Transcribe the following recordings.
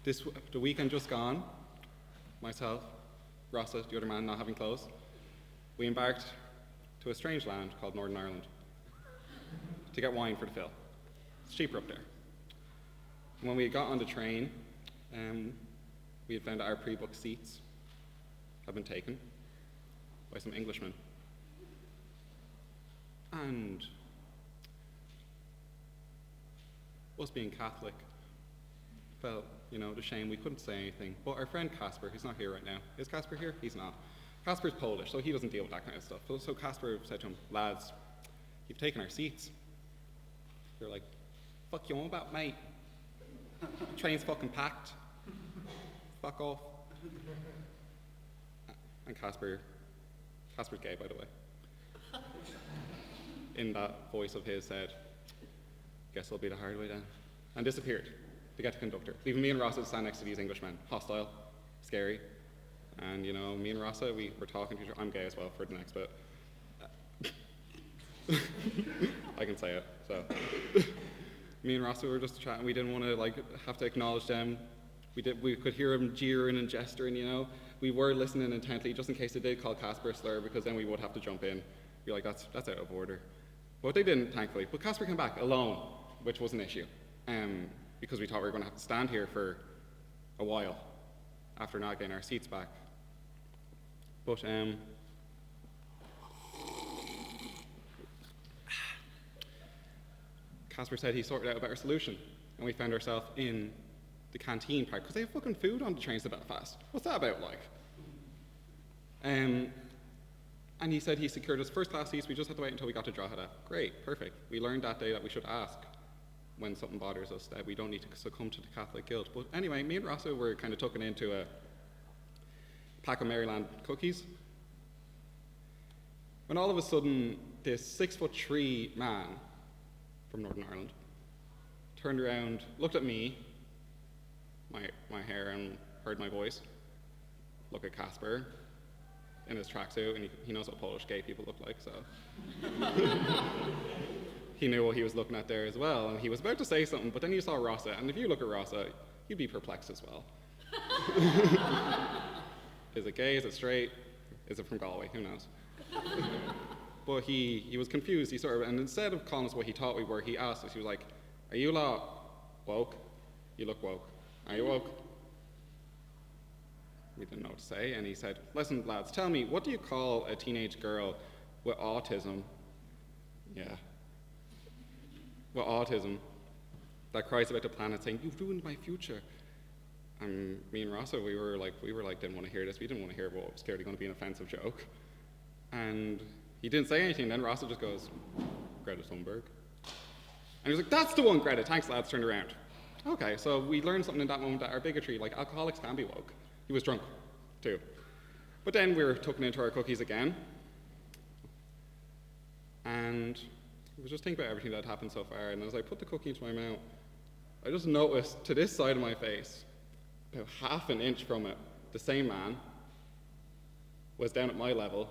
The weekend just gone, myself, Rossa, the other man not having clothes, we embarked to a strange land called Northern Ireland to get wine for the Phil. It's cheaper up there. And when we got on the train, we had found that our pre-booked seats had been taken by some Englishmen. And us being Catholic felt, the shame. We couldn't say anything. But our friend Casper, who's not here right now. Is Casper here? He's not. Casper's Polish, so he doesn't deal with that kind of stuff. So Casper said to him, lads, you've taken our seats. They're like, fuck you on about, mate. Train's fucking packed. Fuck off. And Casper's gay, by the way. In that voice of his said, guess it'll be the hard way then. And disappeared to get the conductor. Leaving me and Rossa to stand next to these Englishmen. Hostile, scary. And me and Rossa, we were talking to each other. I'm gay as well for the next bit. I can say it, so. Me and Rossa were just chatting. We didn't want to have to acknowledge them. We could hear them jeering and gesturing, We were listening intently just in case they did call Casper a slur, because then we would have to jump in. Be like, that's out of order. But they didn't, thankfully. But Casper came back alone, which was an issue, because we thought we were going to have to stand here for a while after not getting our seats back. But Casper said he sorted out a better solution, and we found ourselves in the canteen part, because they have fucking food on the trains to Belfast. What's that about, like? And he said he secured us first class seats. We just had to wait until we got to Drogheda. Great, perfect. We learned that day that we should ask when something bothers us, that we don't need to succumb to the Catholic guilt. But anyway, me and Rossa were kind of tucking into a pack of Maryland cookies, when all of a sudden this 6'3" man from Northern Ireland turned around, looked at me, my hair, and heard my voice, look at Casper in his tracksuit, and he knows what Polish gay people look like, so he knew what he was looking at there as well, and he was about to say something, but then he saw Rossa, and if you look at Rossa, you'd be perplexed as well. Is it gay? Is it straight? Is it from Galway? Who knows? But he was confused. And instead of calling us what he thought we were, he asked us, he was like, are you lot woke? You look woke. Are you woke? We didn't know what to say, and he said, listen, lads, tell me, what do you call a teenage girl with autism? Yeah. With autism, that cries about the planet saying, you've ruined my future. And me and Rossa, we were like, didn't want to hear this. We didn't want to hear what was clearly going to be an offensive joke. And he didn't say anything. Then Rossa just goes, Greta Thunberg. And he was like, that's the one, Greta. Thanks, lads. Turned around. Okay, so we learned something in that moment, that our bigotry, like alcoholics can be woke. He was drunk, too. But then we were tucking into our cookies again. And I was just thinking about everything that had happened so far. And as I put the cookie into my mouth, I just noticed to this side of my face, about half an inch from it, the same man was down at my level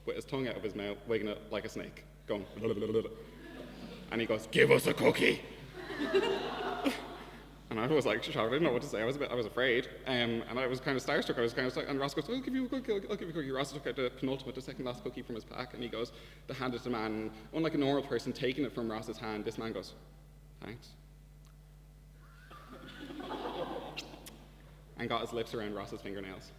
with his tongue out of his mouth, wigging it like a snake, going, blah, blah, blah, blah. And he goes, give us a cookie. And I was like shocked, I didn't know what to say, I was afraid, and I was kind of starstruck, and Ross goes, I'll give you a cookie, I'll give you a cookie. Ross took out the penultimate, the second last cookie from his pack, and he goes to hand it to the man, and unlike a normal person taking it from Ross's hand, this man goes, thanks. And got his lips around Ross's fingernails.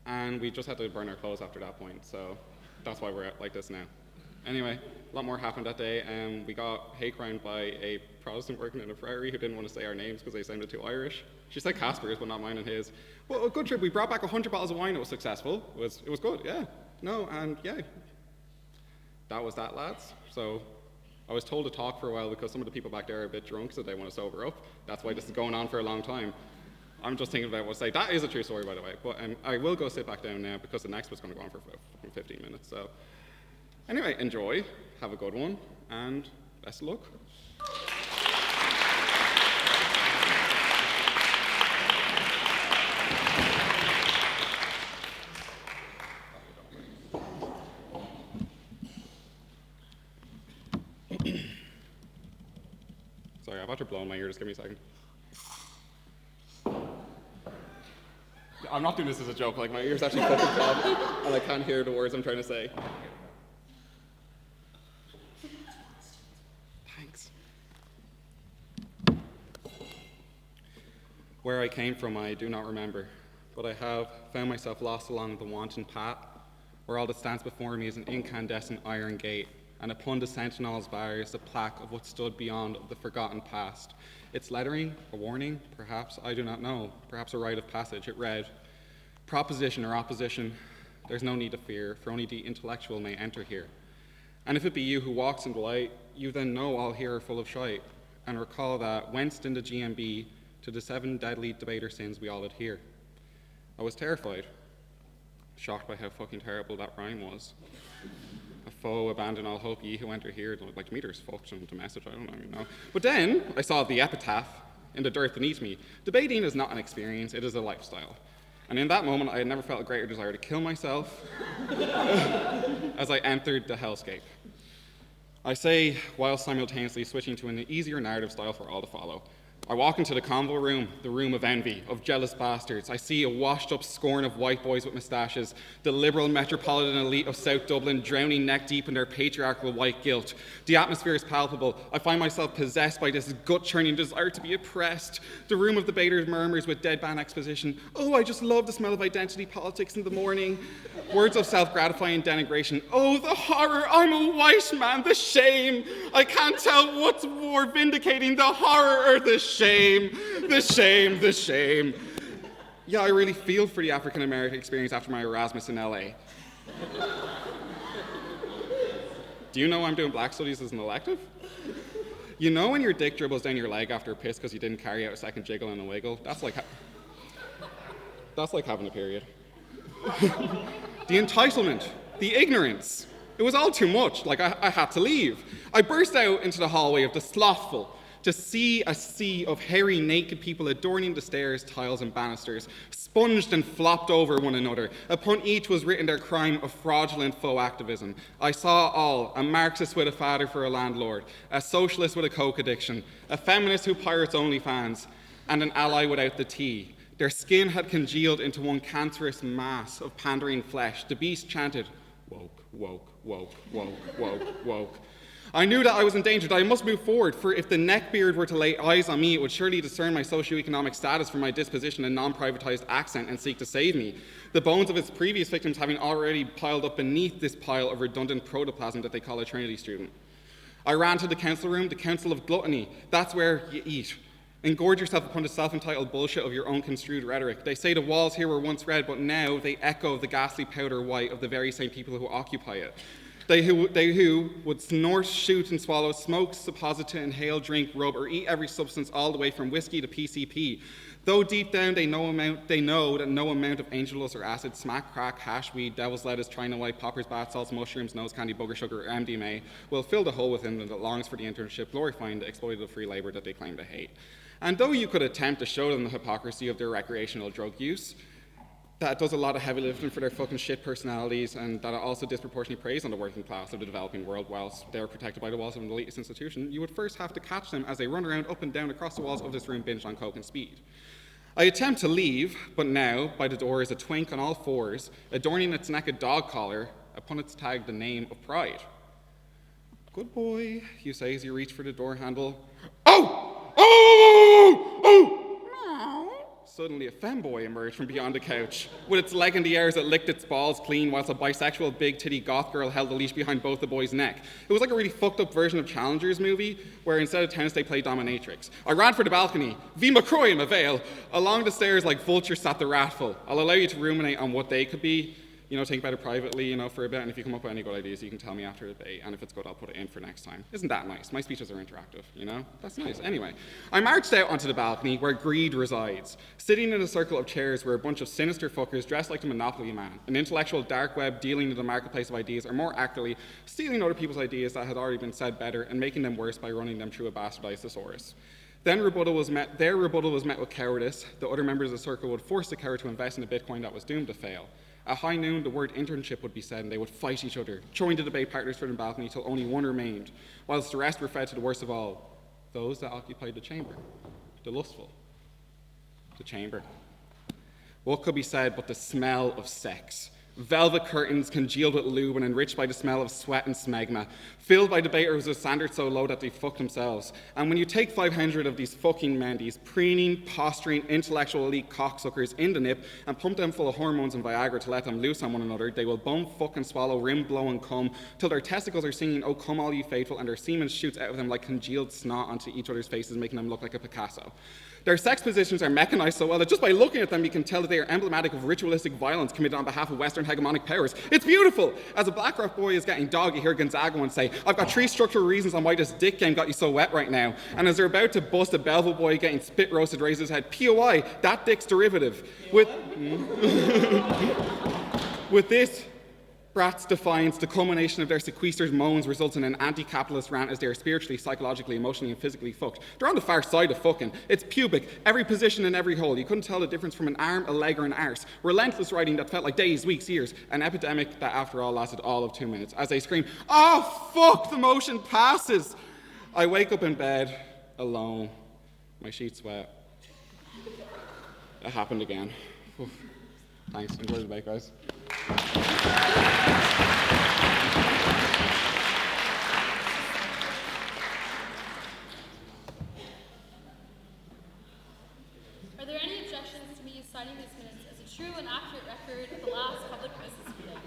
And we just had to burn our clothes after that point, so that's why we're like this now. Anyway, a lot more happened that day. We got hate crimed by a Protestant working in a friary who didn't want to say our names because they sounded too Irish. She said Casper's, but not mine and his. Well, a good trip. We brought back 100 bottles of wine. It was successful. It was good, yeah. No, and yeah. That was that, lads. So I was told to talk for a while because some of the people back there are a bit drunk, so they want to sober up. That's why this is going on for a long time. I'm just thinking about what to say. That is a true story, by the way. But I will go sit back down now because the next was going to go on for about 15 minutes. So anyway, enjoy, have a good one, and best of luck. Sorry, I've had to blow in my ear. Just give me a second. I'm not doing this as a joke, like my ears actually fucking throb, and I can't hear the words I'm trying to say. Thanks. Where I came from, I do not remember, but I have found myself lost along the wanton path, where all that stands before me is an incandescent iron gate, and upon the sentinel's bars, a plaque of what stood beyond of the forgotten past. Its lettering, a warning, perhaps, I do not know, perhaps a rite of passage. It read, "Proposition or opposition, there's no need to fear, for only the intellectual may enter here. And if it be you who walks in the light, you then know all here are full of shite, and recall that whence in the GMB to the 7 deadly debater sins we all adhere." I was terrified, shocked by how fucking terrible that rhyme was. "A foe, abandon all hope, ye who enter here." Like, meters fucked and the message, I don't even know. But then I saw the epitaph in the dirt beneath me. Debating is not an experience, it is a lifestyle. And in that moment, I had never felt a greater desire to kill myself as I entered the hellscape. I say, while simultaneously switching to an easier narrative style for all to follow. I walk into the convo room, the room of envy, of jealous bastards. I see a washed-up scorn of white boys with moustaches, the liberal metropolitan elite of South Dublin drowning neck-deep in their patriarchal white guilt. The atmosphere is palpable. I find myself possessed by this gut-churning desire to be oppressed. The room of debaters murmurs with deadpan exposition, "Oh, I just love the smell of identity politics in the morning." Words of self-gratifying denigration. "Oh, the horror, I'm a white man, the shame. I can't tell what's more vindicating, the horror or the shame, the shame, the shame." Yeah, I really feel for the African-American experience after my Erasmus in LA. Do you know I'm doing black studies as an elective? You know when your dick dribbles down your leg after a piss because you didn't carry out a second jiggle and a wiggle? That's like having a period. The entitlement, the ignorance. It was all too much, like I had to leave. I burst out into the hallway of the slothful to see a sea of hairy, naked people adorning the stairs, tiles, and banisters, sponged and flopped over one another. Upon each was written their crime of fraudulent faux activism. I saw all, a Marxist with a father for a landlord, a socialist with a coke addiction, a feminist who pirates OnlyFans, and an ally without the T. Their skin had congealed into one cancerous mass of pandering flesh. The beast chanted, "Woke, woke, woke, woke, woke, woke." I knew that I was in danger, that I must move forward, for if the neckbeard were to lay eyes on me, it would surely discern my socioeconomic status from my disposition and non-privatized accent and seek to save me, the bones of its previous victims having already piled up beneath this pile of redundant protoplasm that they call a Trinity student. I ran to the council room, the council of gluttony. That's where you eat. Engorge yourself upon the self-entitled bullshit of your own construed rhetoric. They say the walls here were once red, but now they echo the ghastly powder white of the very same people who occupy it. They who would snort, shoot, and swallow, smoke, suppository, inhale, drink, rub, or eat every substance all the way from whiskey to PCP. Though deep down they know that no amount of angel dust or acid, smack, crack, hash, weed, devil's lettuce, China white, poppers, bath salts, mushrooms, nose candy, booger sugar, or MDMA will fill the hole within them that longs for the internship, glorifying the exploitative free labor that they claim to hate. And though you could attempt to show them the hypocrisy of their recreational drug use, that it does a lot of heavy lifting for their fucking shit personalities, and that it also disproportionately preys on the working class of the developing world whilst they're protected by the walls of an elitist institution, you would first have to catch them as they run around up and down across the walls of this room binged on coke and speed. I attempt to leave, but now, by the door is a twink on all fours, adorning its neck a dog collar, upon its tag the name of Pride. "Good boy," you say as you reach for the door handle. "Oh! Oh! Oh!" Suddenly a femboy emerged from beyond the couch, with its leg in the air as it licked its balls clean whilst a bisexual big-titty goth girl held the leash behind both the boy's neck. It was like a really fucked-up version of Challengers movie, where instead of tennis they played dominatrix. I ran for the balcony, V McCroy in a veil. Along the stairs like vultures sat the wrathful. I'll allow you to ruminate on what they could be, think about it privately, for a bit, and if you come up with any good ideas, you can tell me after the debate, and if it's good, I'll put it in for next time. Isn't that nice? My speeches are interactive, That's nice. Anyway, I marched out onto the balcony where greed resides, sitting in a circle of chairs where a bunch of sinister fuckers dressed like the Monopoly Man, an intellectual dark web dealing in the marketplace of ideas, or more accurately, stealing other people's ideas that had already been said better and making them worse by running them through a bastardized thesaurus. Their rebuttal was met with cowardice. The other members of the circle would force the coward to invest in a Bitcoin that was doomed to fail. At high noon, the word internship would be said, and they would fight each other, throwing the debate partners from the balcony till only one remained, whilst the rest were fed to the worst of all, those that occupied the chamber, the lustful, the chamber. What could be said but the smell of sex? Velvet curtains congealed with lube and enriched by the smell of sweat and smegma, filled by debaters with standards so low that they fuck themselves. And when you take 500 of these fucking men, these preening, posturing, intellectual elite cocksuckers in the nip and pump them full of hormones and Viagra to let them loose on one another, they will bum, fuck and swallow, rim, blow and cum, till their testicles are singing, "Oh come all you faithful," and their semen shoots out of them like congealed snot onto each other's faces, making them look like a Picasso. Their sex positions are mechanized so well that just by looking at them you can tell that they are emblematic of ritualistic violence committed on behalf of Western hegemonic powers. It's beautiful! As a black rock boy is getting dog, you hear Gonzaga once say, "I've got 3 structural reasons on why this dick game got you so wet right now." And as they're about to bust a Belleville boy getting spit roasted, raises his head, "POI, that dick's derivative." With this Brat's defiance, the culmination of their sequestered moans results in an anti-capitalist rant as they are spiritually, psychologically, emotionally, and physically fucked. They're on the far side of fucking. It's pubic, every position in every hole. You couldn't tell the difference from an arm, a leg, or an arse. Relentless writing that felt like days, weeks, years. An epidemic that, after all, lasted all of 2 minutes. As they scream, "Oh, fuck, the motion passes!" I wake up in bed, alone. My sheets wet. It happened again. Oof. Thanks. Enjoy the debate, guys. Are there any objections to me signing these minutes as a true and accurate record of the last public business meeting?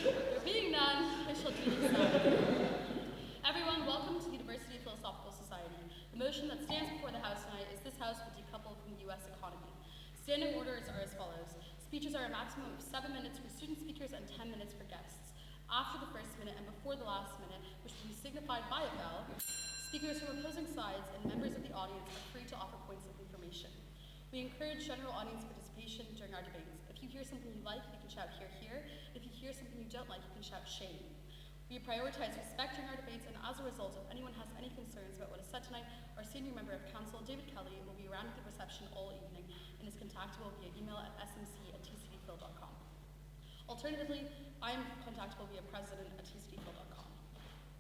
There being none, I shall duly sign. Everyone, welcome to the University Philosophical Society. The motion that stands before the House tonight is this House will decouple from the U.S. economy. Standing orders are as follows. Speeches are a maximum of 7 minutes for student speakers and 10 minutes for guests. After the first minute and before the last minute, which will be signified by a bell, speakers from opposing sides and members of the audience are free to offer points of information. We encourage general audience participation during our debates. If you hear something you like, you can shout "hear, hear." If you hear something you don't like, you can shout "shame." We prioritize respect during our debates, and as a result, if anyone has any concerns about what is said tonight, our senior member of council, David Kelly, will be around at the reception all evening and is contactable via email at smc@tcdphil.com. Alternatively, I am contactable via president@tcdphil.com.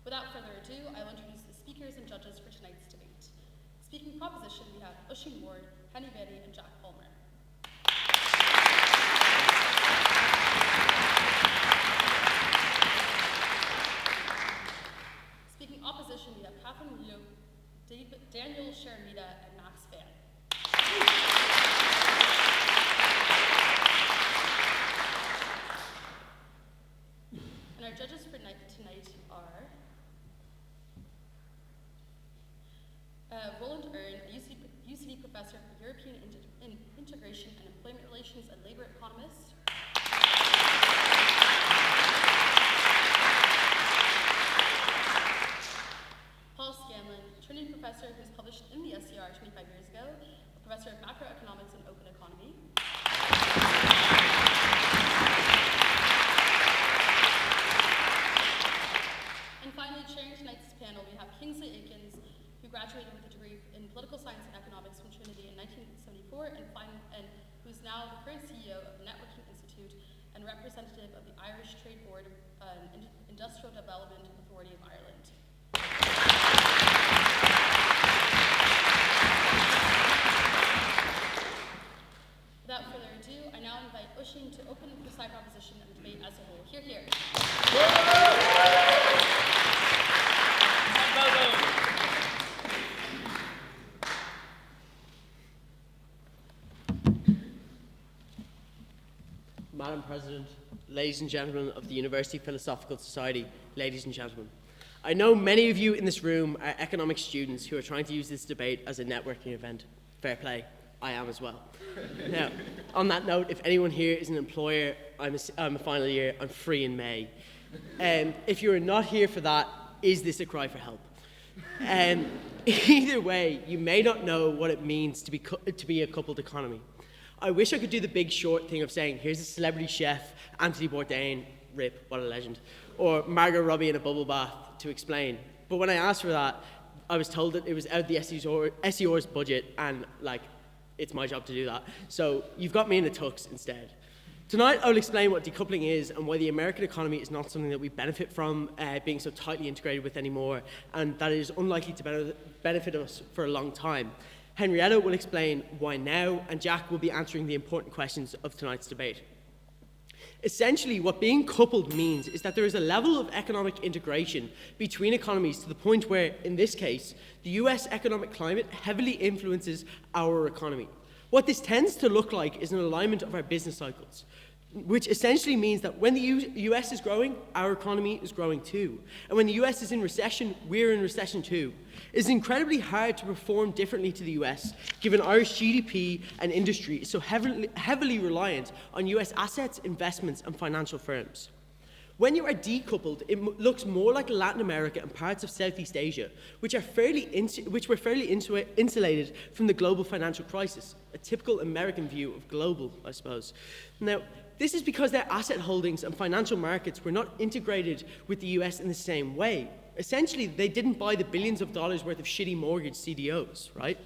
Without further ado, I will introduce the speakers and judges for tonight's debate. Speaking proposition, we have Oisin Ward, Henny Betty, and Jack Palmer. Speaking opposition, we have Catherine Mullo, Daniel Sharamita, and Max Van. And our judges for tonight are Roland Earn, UCD Professor for European Integration and Employment Relations and Labor Economist. Paul Scanlon, Trinity Professor who's published in the S.E.R 25 years ago, a Professor of Macroeconomics and Open Economy. And finally, chairing tonight's panel, we have Kingsley Aikens, who graduated with a degree in political science and economics from Trinity in 1974, and who's now the current CEO of the Networking Institute and representative of the Irish Trade Board and Industrial Development Authority of Ireland. Without further ado, I now invite Oisin to open the side proposition and the debate as a whole. Hear, hear. Madam President, ladies and gentlemen of the University Philosophical Society, ladies and gentlemen. I know many of you in this room are economics students who are trying to use this debate as a networking event. Fair play, I am as well. Now, on that note, if anyone here is an employer, I'm a final year, I'm free in May. If you're not here for that, is this a cry for help? Either way, you may not know what it means to be a coupled economy. I wish I could do the Big Short thing of saying, here's a celebrity chef, Anthony Bourdain, rip, what a legend, or Margot Robbie in a bubble bath to explain. But when I asked for that, I was told that it was out of the S.E.R's budget, and it's my job to do that. So you've got me in a tux instead. Tonight, I will explain what decoupling is and why the American economy is not something that we benefit from being so tightly integrated with anymore, and that it is unlikely to benefit us for a long time. Henrietta will explain why now, and Jack will be answering the important questions of tonight's debate. Essentially, what being coupled means is that there is a level of economic integration between economies to the point where, in this case, the US economic climate heavily influences our economy. What this tends to look like is an alignment of our business cycles, which essentially means that when the US is growing, our economy is growing too. And when the US is in recession, we're in recession too. It's incredibly hard to perform differently to the US, given Irish GDP and industry is so heavily reliant on US assets, investments, and financial firms. When you are decoupled, it looks more like Latin America and parts of Southeast Asia, which were fairly insulated from the global financial crisis, a typical American view of global, I suppose. Now, this is because their asset holdings and financial markets were not integrated with the US in the same way. Essentially, they didn't buy the billions of dollars worth of shitty mortgage CDOs, right?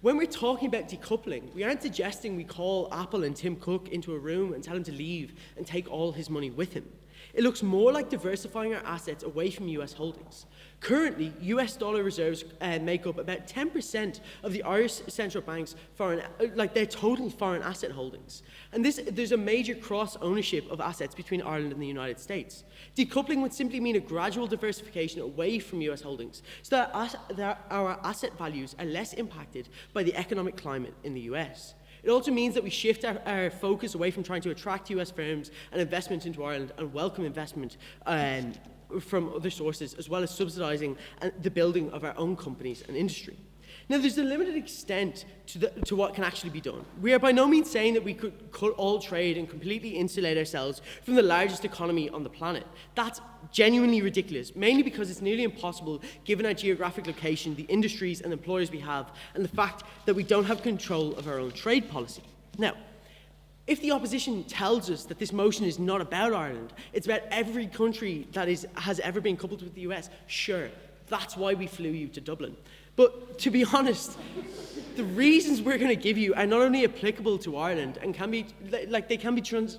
When we're talking about decoupling, we aren't suggesting we call Apple and Tim Cook into a room and tell him to leave and take all his money with him. It looks more like diversifying our assets away from US holdings. Currently, US dollar reserves make up about 10% of the Irish Central Bank's their total foreign asset holdings. And there's a major cross-ownership of assets between Ireland and the United States. Decoupling would simply mean a gradual diversification away from US holdings so that our asset values are less impacted by the economic climate in the US. It also means that we shift our focus away from trying to attract US firms and investment into Ireland and welcome investment from other sources, as well as subsidising the building of our own companies and industry. Now, there's a limited extent to what can actually be done. We are by no means saying that we could cut all trade and completely insulate ourselves from the largest economy on the planet. That's genuinely ridiculous, mainly because it's nearly impossible given our geographic location, the industries and employers we have, and the fact that we don't have control of our own trade policy. Now, if the opposition tells us that this motion is not about Ireland, it's about every country that has ever been coupled with the US, sure, that's why we flew you to Dublin. But to be honest, the reasons we're going to give you are not only applicable to Ireland and can be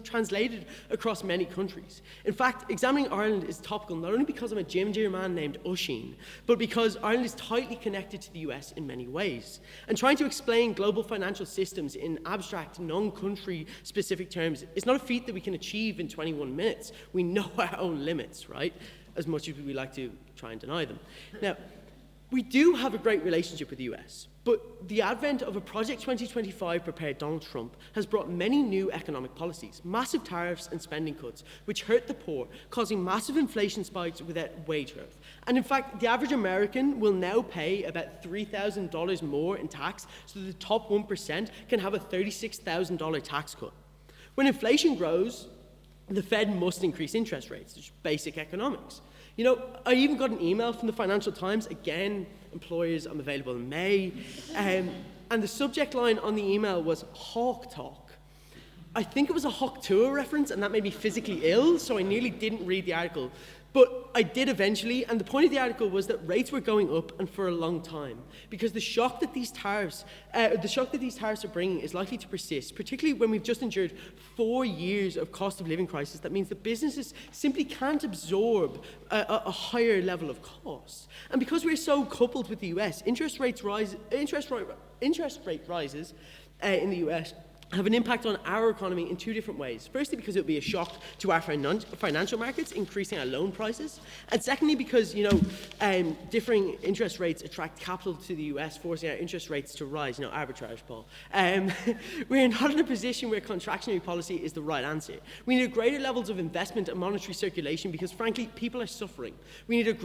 translated across many countries. In fact, examining Ireland is topical not only because I'm a ginger man named Oisin, but because Ireland is tightly connected to the US in many ways. And trying to explain global financial systems in abstract, non-country specific terms is not a feat that we can achieve in 21 minutes. We know our own limits, right? As much as we like to try and deny them. Now, we do have a great relationship with the US, but the advent of a Project 2025 prepared Donald Trump has brought many new economic policies, massive tariffs and spending cuts, which hurt the poor, causing massive inflation spikes without wage growth. And in fact, the average American will now pay about $3,000 more in tax, so the top 1% can have a $36,000 tax cut. When inflation grows, the Fed must increase interest rates, which is basic economics. You know, I even got an email from the Financial Times, again, employers, I'm available in May, and the subject line on the email was Hawk Talk. I think it was a Hawk Tour reference, and that made me physically ill, so I nearly didn't read the article. But I did eventually, and the point of the article was that rates were going up and for a long time, because the shock that these tariffs are bringing is likely to persist, particularly when we've just endured 4 years of cost of living crisis. That means that businesses simply can't absorb a higher level of costs. And because we're so coupled with the US, interest rate rises in the US have an impact on our economy in two different ways. Firstly, because it will be a shock to our financial markets, increasing our loan prices. And secondly, because, differing interest rates attract capital to the US, forcing our interest rates to rise, arbitrage, Paul. We're not in a position where contractionary policy is the right answer. We need greater levels of investment and monetary circulation because, frankly, people are suffering. We need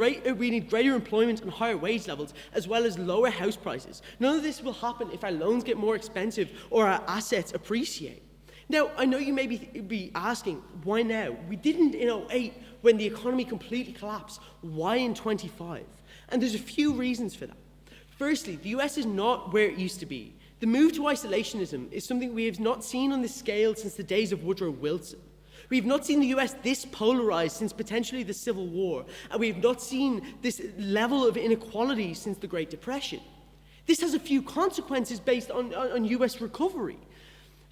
greater employment and higher wage levels, as well as lower house prices. None of this will happen if our loans get more expensive or our assets appreciate. Now, I know you may be asking, why now? We didn't in 2008 when the economy completely collapsed. Why in 25? And there's a few reasons for that. Firstly, the US is not where it used to be. The move to isolationism is something we have not seen on this scale since the days of Woodrow Wilson. We have not seen the US this polarized since potentially the Civil War, and we have not seen this level of inequality since the Great Depression. This has a few consequences based on US recovery.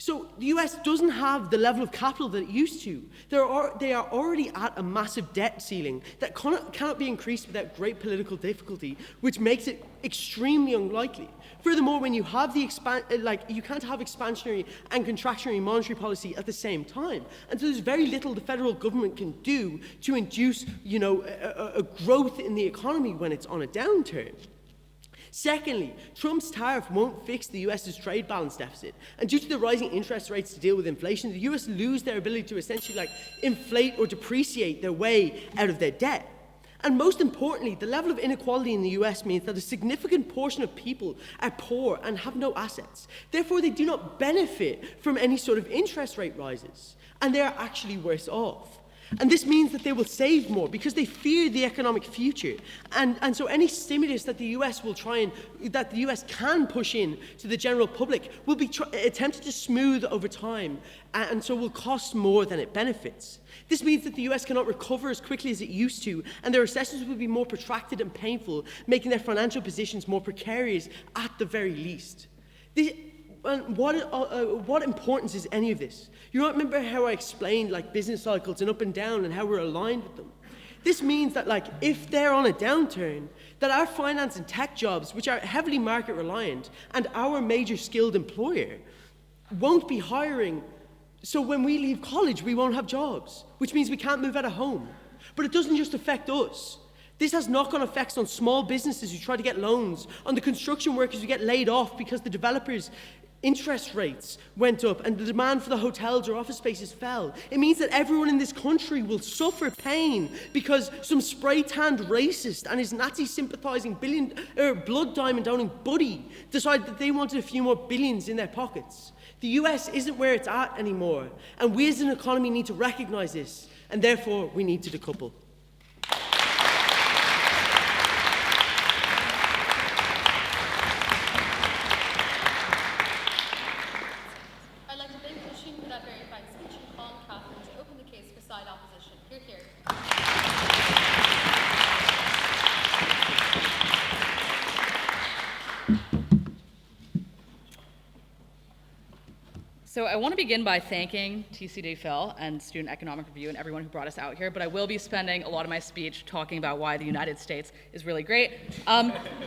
So the US doesn't have the level of capital that it used to. They are already at a massive debt ceiling that cannot be increased without great political difficulty, which makes it extremely unlikely. Furthermore, when you have you can't have expansionary and contractionary monetary policy at the same time. And so there's very little the federal government can do to induce, a growth in the economy when it's on a downturn. Secondly, Trump's tariff won't fix the US's trade balance deficit. And due to the rising interest rates to deal with inflation, the US lose their ability to essentially inflate or depreciate their way out of their debt. And most importantly, the level of inequality in the US means that a significant portion of people are poor and have no assets. Therefore, they do not benefit from any sort of interest rate rises. And they are actually worse off. And this means that they will save more because they fear the economic future. And so any stimulus that the US can push in to the general public will be attempted to smooth over time, and so will cost more than it benefits. This means that the US cannot recover as quickly as it used to, and their recessions will be more protracted and painful, making their financial positions more precarious at the very least. What importance is any of this? You remember how I explained business cycles and up and down and how we're aligned with them? This means that if they're on a downturn, that our finance and tech jobs, which are heavily market reliant, and our major skilled employer won't be hiring. So when we leave college, we won't have jobs, which means we can't move out of home. But it doesn't just affect us. This has knock-on effects on small businesses who try to get loans, on the construction workers who get laid off because the developers' interest rates went up and the demand for the hotels or office spaces fell. It means that everyone in this country will suffer pain because some spray-tanned racist and his Nazi-sympathizing blood diamond-owning buddy decided that they wanted a few more billions in their pockets. The US isn't where it's at anymore, and we as an economy need to recognize this, and therefore we need to decouple. So I want to begin by thanking TCD Phil and Student Economic Review and everyone who brought us out here, but I will be spending a lot of my speech talking about why the United States is really great.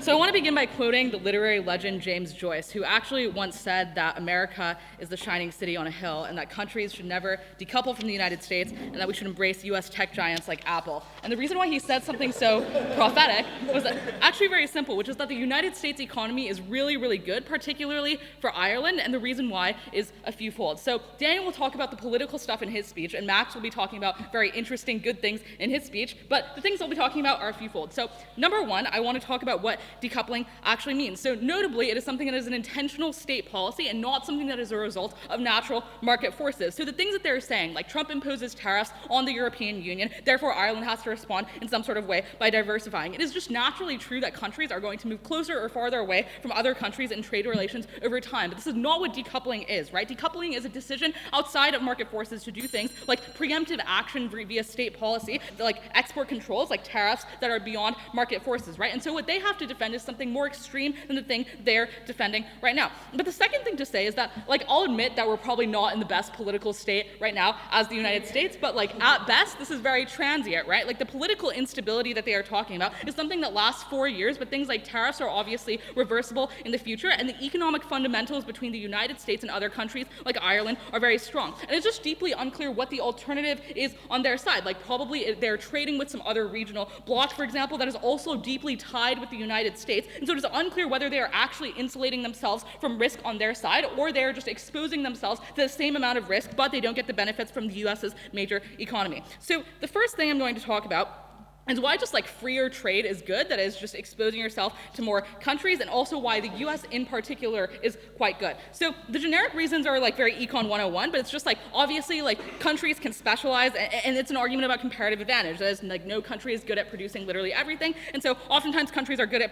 So I want to begin by quoting the literary legend James Joyce, who actually once said that America is the shining city on a hill and that countries should never decouple from the United States and that we should embrace US tech giants like Apple. And the reason why he said something so prophetic was actually very simple, which is that the United States economy is really, really good, particularly for Ireland, and the reason why is a fewfold. So Daniel will talk about the political stuff in his speech, and Max will be talking about very interesting, good things in his speech, but the things I'll be talking about are a fewfold. So number one, I want to talk about what decoupling actually means. So notably, it is something that is an intentional state policy and not something that is a result of natural market forces. So the things that they're saying, like Trump imposes tariffs on the European Union, therefore Ireland has to respond in some sort of way by diversifying. It is just naturally true that countries are going to move closer or farther away from other countries in trade relations over time, but this is not what decoupling is, right? Decoupling is a decision outside of market forces to do things like preemptive action via state policy, like export controls, like tariffs that are beyond market forces, right? And so what they have to defend is something more extreme than the thing they're defending right now. But the second thing to say is that, like, I'll admit that we're probably not in the best political state right now as the United States, but like at best, this is very transient, right? Like the political instability that they are talking about is something that lasts 4 years, but things like tariffs are obviously reversible in the future, and the economic fundamentals between the United States and other countries like Ireland are very strong. And it's just deeply unclear what the alternative is on their side. Like probably they're trading with some other regional bloc, for example, that is also deeply tied with the United States. And so it is unclear whether they are actually insulating themselves from risk on their side, or they're just exposing themselves to the same amount of risk, but they don't get the benefits from the US's major economy. So the first thing I'm going to talk about is why just like freer trade is good, that is just exposing yourself to more countries, and also why the US in particular is quite good. So the generic reasons are like very Econ 101, but it's just like obviously like countries can specialize, and it's an argument about comparative advantage. That is, like, no country is good at producing literally everything, and so oftentimes countries are good at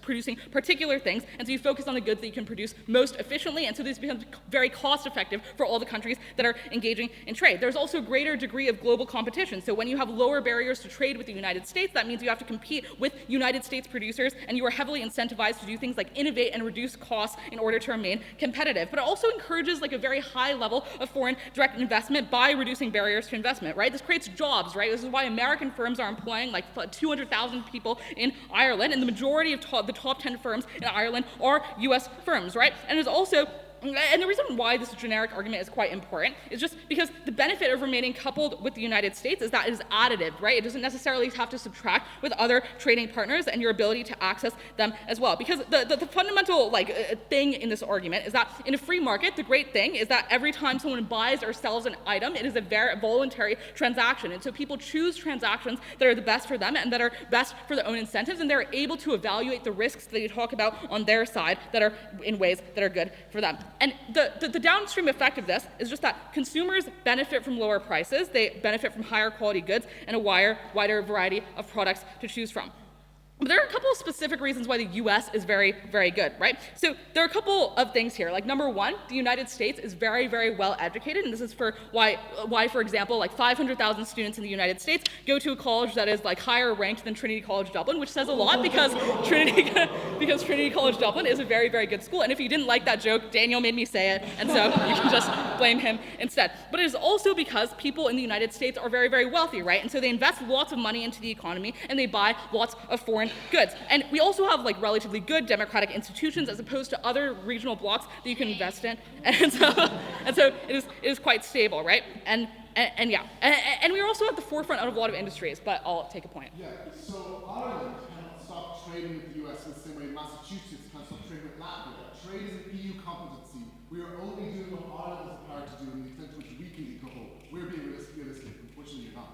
producing particular things, and so you focus on the goods that you can produce most efficiently, and so this becomes very cost effective for all the countries that are engaging in trade. There's also a greater degree of global competition, so when you have lower barriers to trade with the United United States. That means you have to compete with United States producers, and you are heavily incentivized to do things like innovate and reduce costs in order to remain competitive. But it also encourages like a very high level of foreign direct investment by reducing barriers to investment, right? This creates jobs, right? This is why American firms are employing like 200,000 people in Ireland, and the majority of the top 10 firms in Ireland are U.S. firms, right? And there's also and the reason why this generic argument is quite important is just because the benefit of remaining coupled with the United States is that it is additive, right? It doesn't necessarily have to subtract with other trading partners and your ability to access them as well. Because the fundamental thing in this argument is that in a free market, the great thing is that every time someone buys or sells an item, it is a very voluntary transaction. And so people choose transactions that are the best for them and that are best for their own incentives, and they're able to evaluate the risks that you talk about on their side that are in ways that are good for them. And the downstream effect of this is just that consumers benefit from lower prices, they benefit from higher quality goods, and a wider variety of products to choose from. But there are a couple of specific reasons why the U.S. is very, very good, right? So there are a couple of things here. Like number one, the United States is very, very well educated, and this is for why, for example, like 500,000 students in the United States go to a college that is like higher ranked than Trinity College Dublin, which says a lot because Trinity College Dublin is a very, very good school. And if you didn't like that joke, Daniel made me say it, and so you can just blame him instead. But it is also because people in the United States are very, very wealthy, right? And so they invest lots of money into the economy, and they buy lots of foreign goods. And we also have like relatively good democratic institutions as opposed to other regional blocks that you can invest in. And so it is quite stable, right? And we're also at the forefront of a lot of industries, but I'll take a point. Yeah, so Ireland cannot stop trading with the US in the same way Massachusetts can't stop trading with Latvia. Trade is an EU competency. We are only doing what Ireland is empowered to do, and the extent to which we can decouple. We're being realistic. Unfortunately, you're not.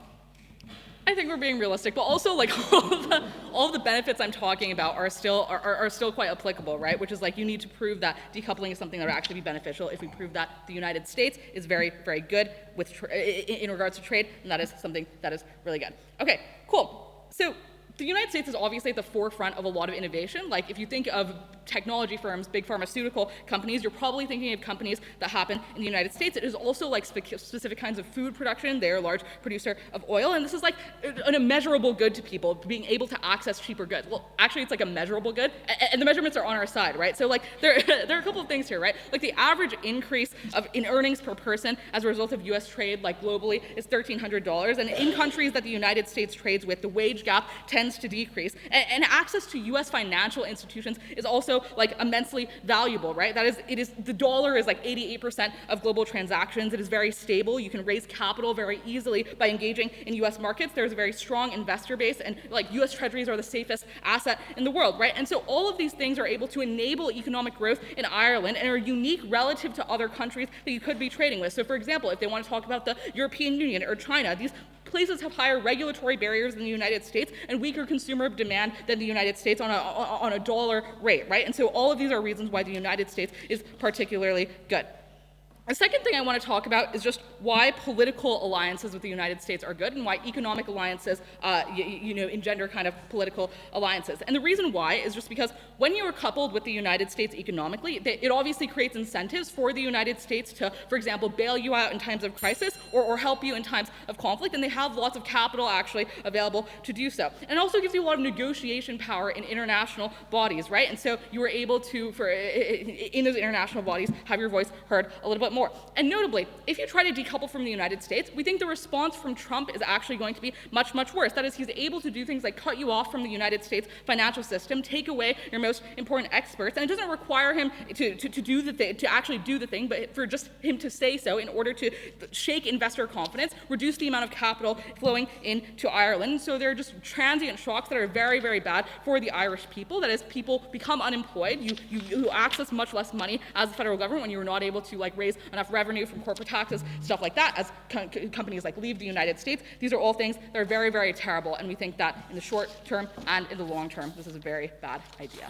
I think we're being realistic, but also like all of the benefits I'm talking about are still quite applicable, right? Which is like you need to prove that decoupling is something that would actually be beneficial. If we prove that the United States is very, very good with in regards to trade, and that is something that is really good. Okay, cool. So the United States is obviously at the forefront of a lot of innovation. Like if you think of technology firms, big pharmaceutical companies, you're probably thinking of companies that happen in the United States. It is also like specific kinds of food production. They're a large producer of oil, and this is like an immeasurable good to people, being able to access cheaper goods. Well, actually it's like a measurable good, and the measurements are on our side, right? So like there are a couple of things here, right? Like the average increase in earnings per person as a result of US trade, like globally, is $1,300, and in countries that the United States trades with, the wage gap tends to decrease, and access to US financial institutions is also like immensely valuable, right? The dollar is like 88% of global transactions. It is very stable. You can raise capital very easily by engaging in US markets. There's a very strong investor base, and like US treasuries are the safest asset in the world, right? And so all of these things are able to enable economic growth in Ireland and are unique relative to other countries that you could be trading with. So for example, if they want to talk about the European Union or China, these places have higher regulatory barriers than the United States and weaker consumer demand than the United States on a dollar rate, right? And so all of these are reasons why the United States is particularly good. The second thing I want to talk about is just why political alliances with the United States are good and why economic alliances, engender kind of political alliances. And the reason why is just because when you are coupled with the United States economically, it obviously creates incentives for the United States to, for example, bail you out in times of crisis or help you in times of conflict, and they have lots of capital actually available to do so. And it also gives you a lot of negotiation power in international bodies, right? And so you are able to, in those international bodies, have your voice heard a little bit more. And notably, if you try to decouple from the United States, we think the response from Trump is actually going to be much, much worse. That is, he's able to do things like cut you off from the United States financial system, take away your most important experts, and it doesn't require him to actually do the thing, but for just him to say so in order to shake investor confidence, reduce the amount of capital flowing into Ireland. So there are just transient shocks that are very, very bad for the Irish people. That is, people become unemployed. You access much less money as the federal government when you are not able to like raise enough revenue from corporate taxes, stuff like that, as companies like leave the United States. These are all things that are very, very terrible, and we think that in the short term and in the long term, this is a very bad idea.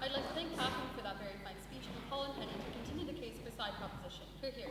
I'd like to thank Catherine for that very fine speech and call on Penny to continue the case for side proposition. Here, here.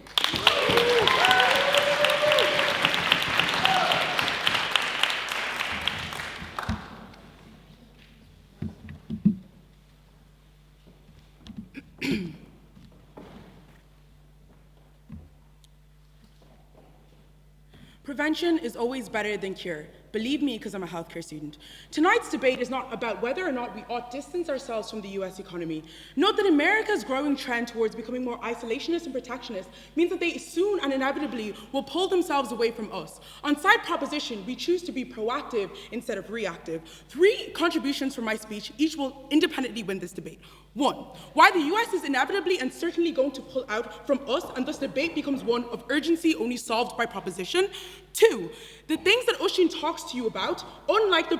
Prevention is always better than cure. Believe me, because I'm a healthcare student. Tonight's debate is not about whether or not we ought to distance ourselves from the US economy. Note that America's growing trend towards becoming more isolationist and protectionist means that they soon and inevitably will pull themselves away from us. On side proposition, we choose to be proactive instead of reactive. 3 contributions from my speech, each will independently win this debate. 1, why the US is inevitably and certainly going to pull out from us, and thus debate becomes one of urgency only solved by proposition. 2, the things that Oisin talks to you about, unlike the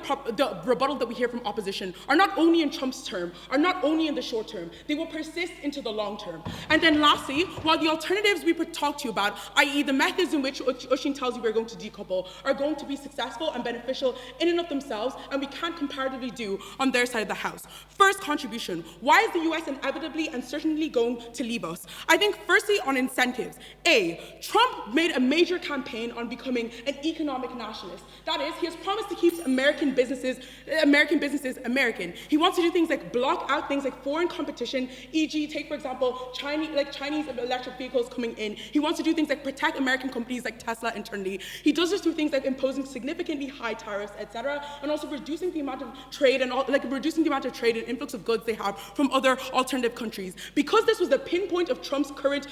rebuttal that we hear from opposition, are not only in Trump's term, are not only in the short term, they will persist into the long term. And then lastly, while the alternatives we talk to you about, i.e. the methods in which Oisin tells you we're going to decouple, are going to be successful and beneficial in and of themselves, and we can't comparatively do on their side of the house. First contribution, why is the US inevitably and certainly going to leave us? I think firstly on incentives. A, Trump made a major campaign on becoming an economic nationalist. That is, he has promised to keep American businesses American. He wants to do things like block out things like foreign competition, e.g. take for example Chinese electric vehicles coming in. He wants to do things like protect American companies like Tesla and Trinity. He does this through things like imposing significantly high tariffs, etc., and also reducing the amount of trade and influx of goods they have from other alternative countries. Because this was the pinpoint of Trump's current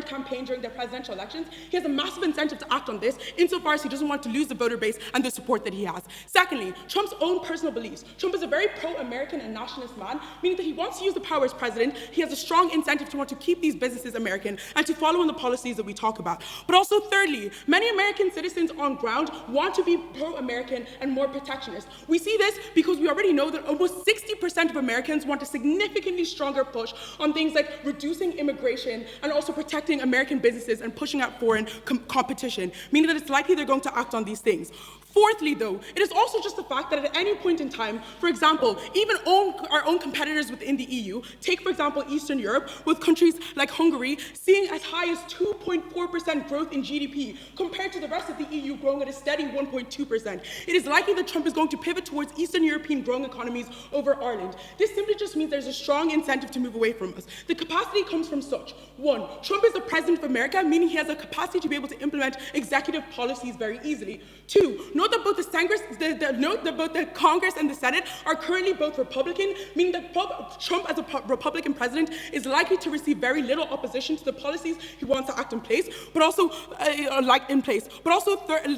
campaign during the presidential elections, he has a massive incentive to act on this insofar as he doesn't want to lose the voter base and the support that he has. Secondly, Trump's own personal beliefs. Trump is a very pro-American and nationalist man, meaning that he wants to use the power as president. He has a strong incentive to want to keep these businesses American and to follow in the policies that we talk about. But also thirdly, many American citizens on ground want to be pro-American and more protectionist. We see this because we already know that almost 60% of Americans want a significantly stronger push on things like reducing immigration and also protecting American businesses and pushing out foreign competition, meaning that it's likely they're going to act on these things. Fourthly, though, it is also just the fact that at any point in time, for example, even our own competitors within the EU, take for example Eastern Europe, with countries like Hungary seeing as high as 2.4% growth in GDP, compared to the rest of the EU growing at a steady 1.2%. It is likely that Trump is going to pivot towards Eastern European growing economies over Ireland. This simply just means there's a strong incentive to move away from us. The capacity comes from such. 1, Trump is the president of America, meaning he has a capacity to be able to implement executive policies very easily. 2, note that both the Congress and the Senate are currently both Republican, meaning that Trump as a Republican president is likely to receive very little opposition to the policies he wants to act in place, but also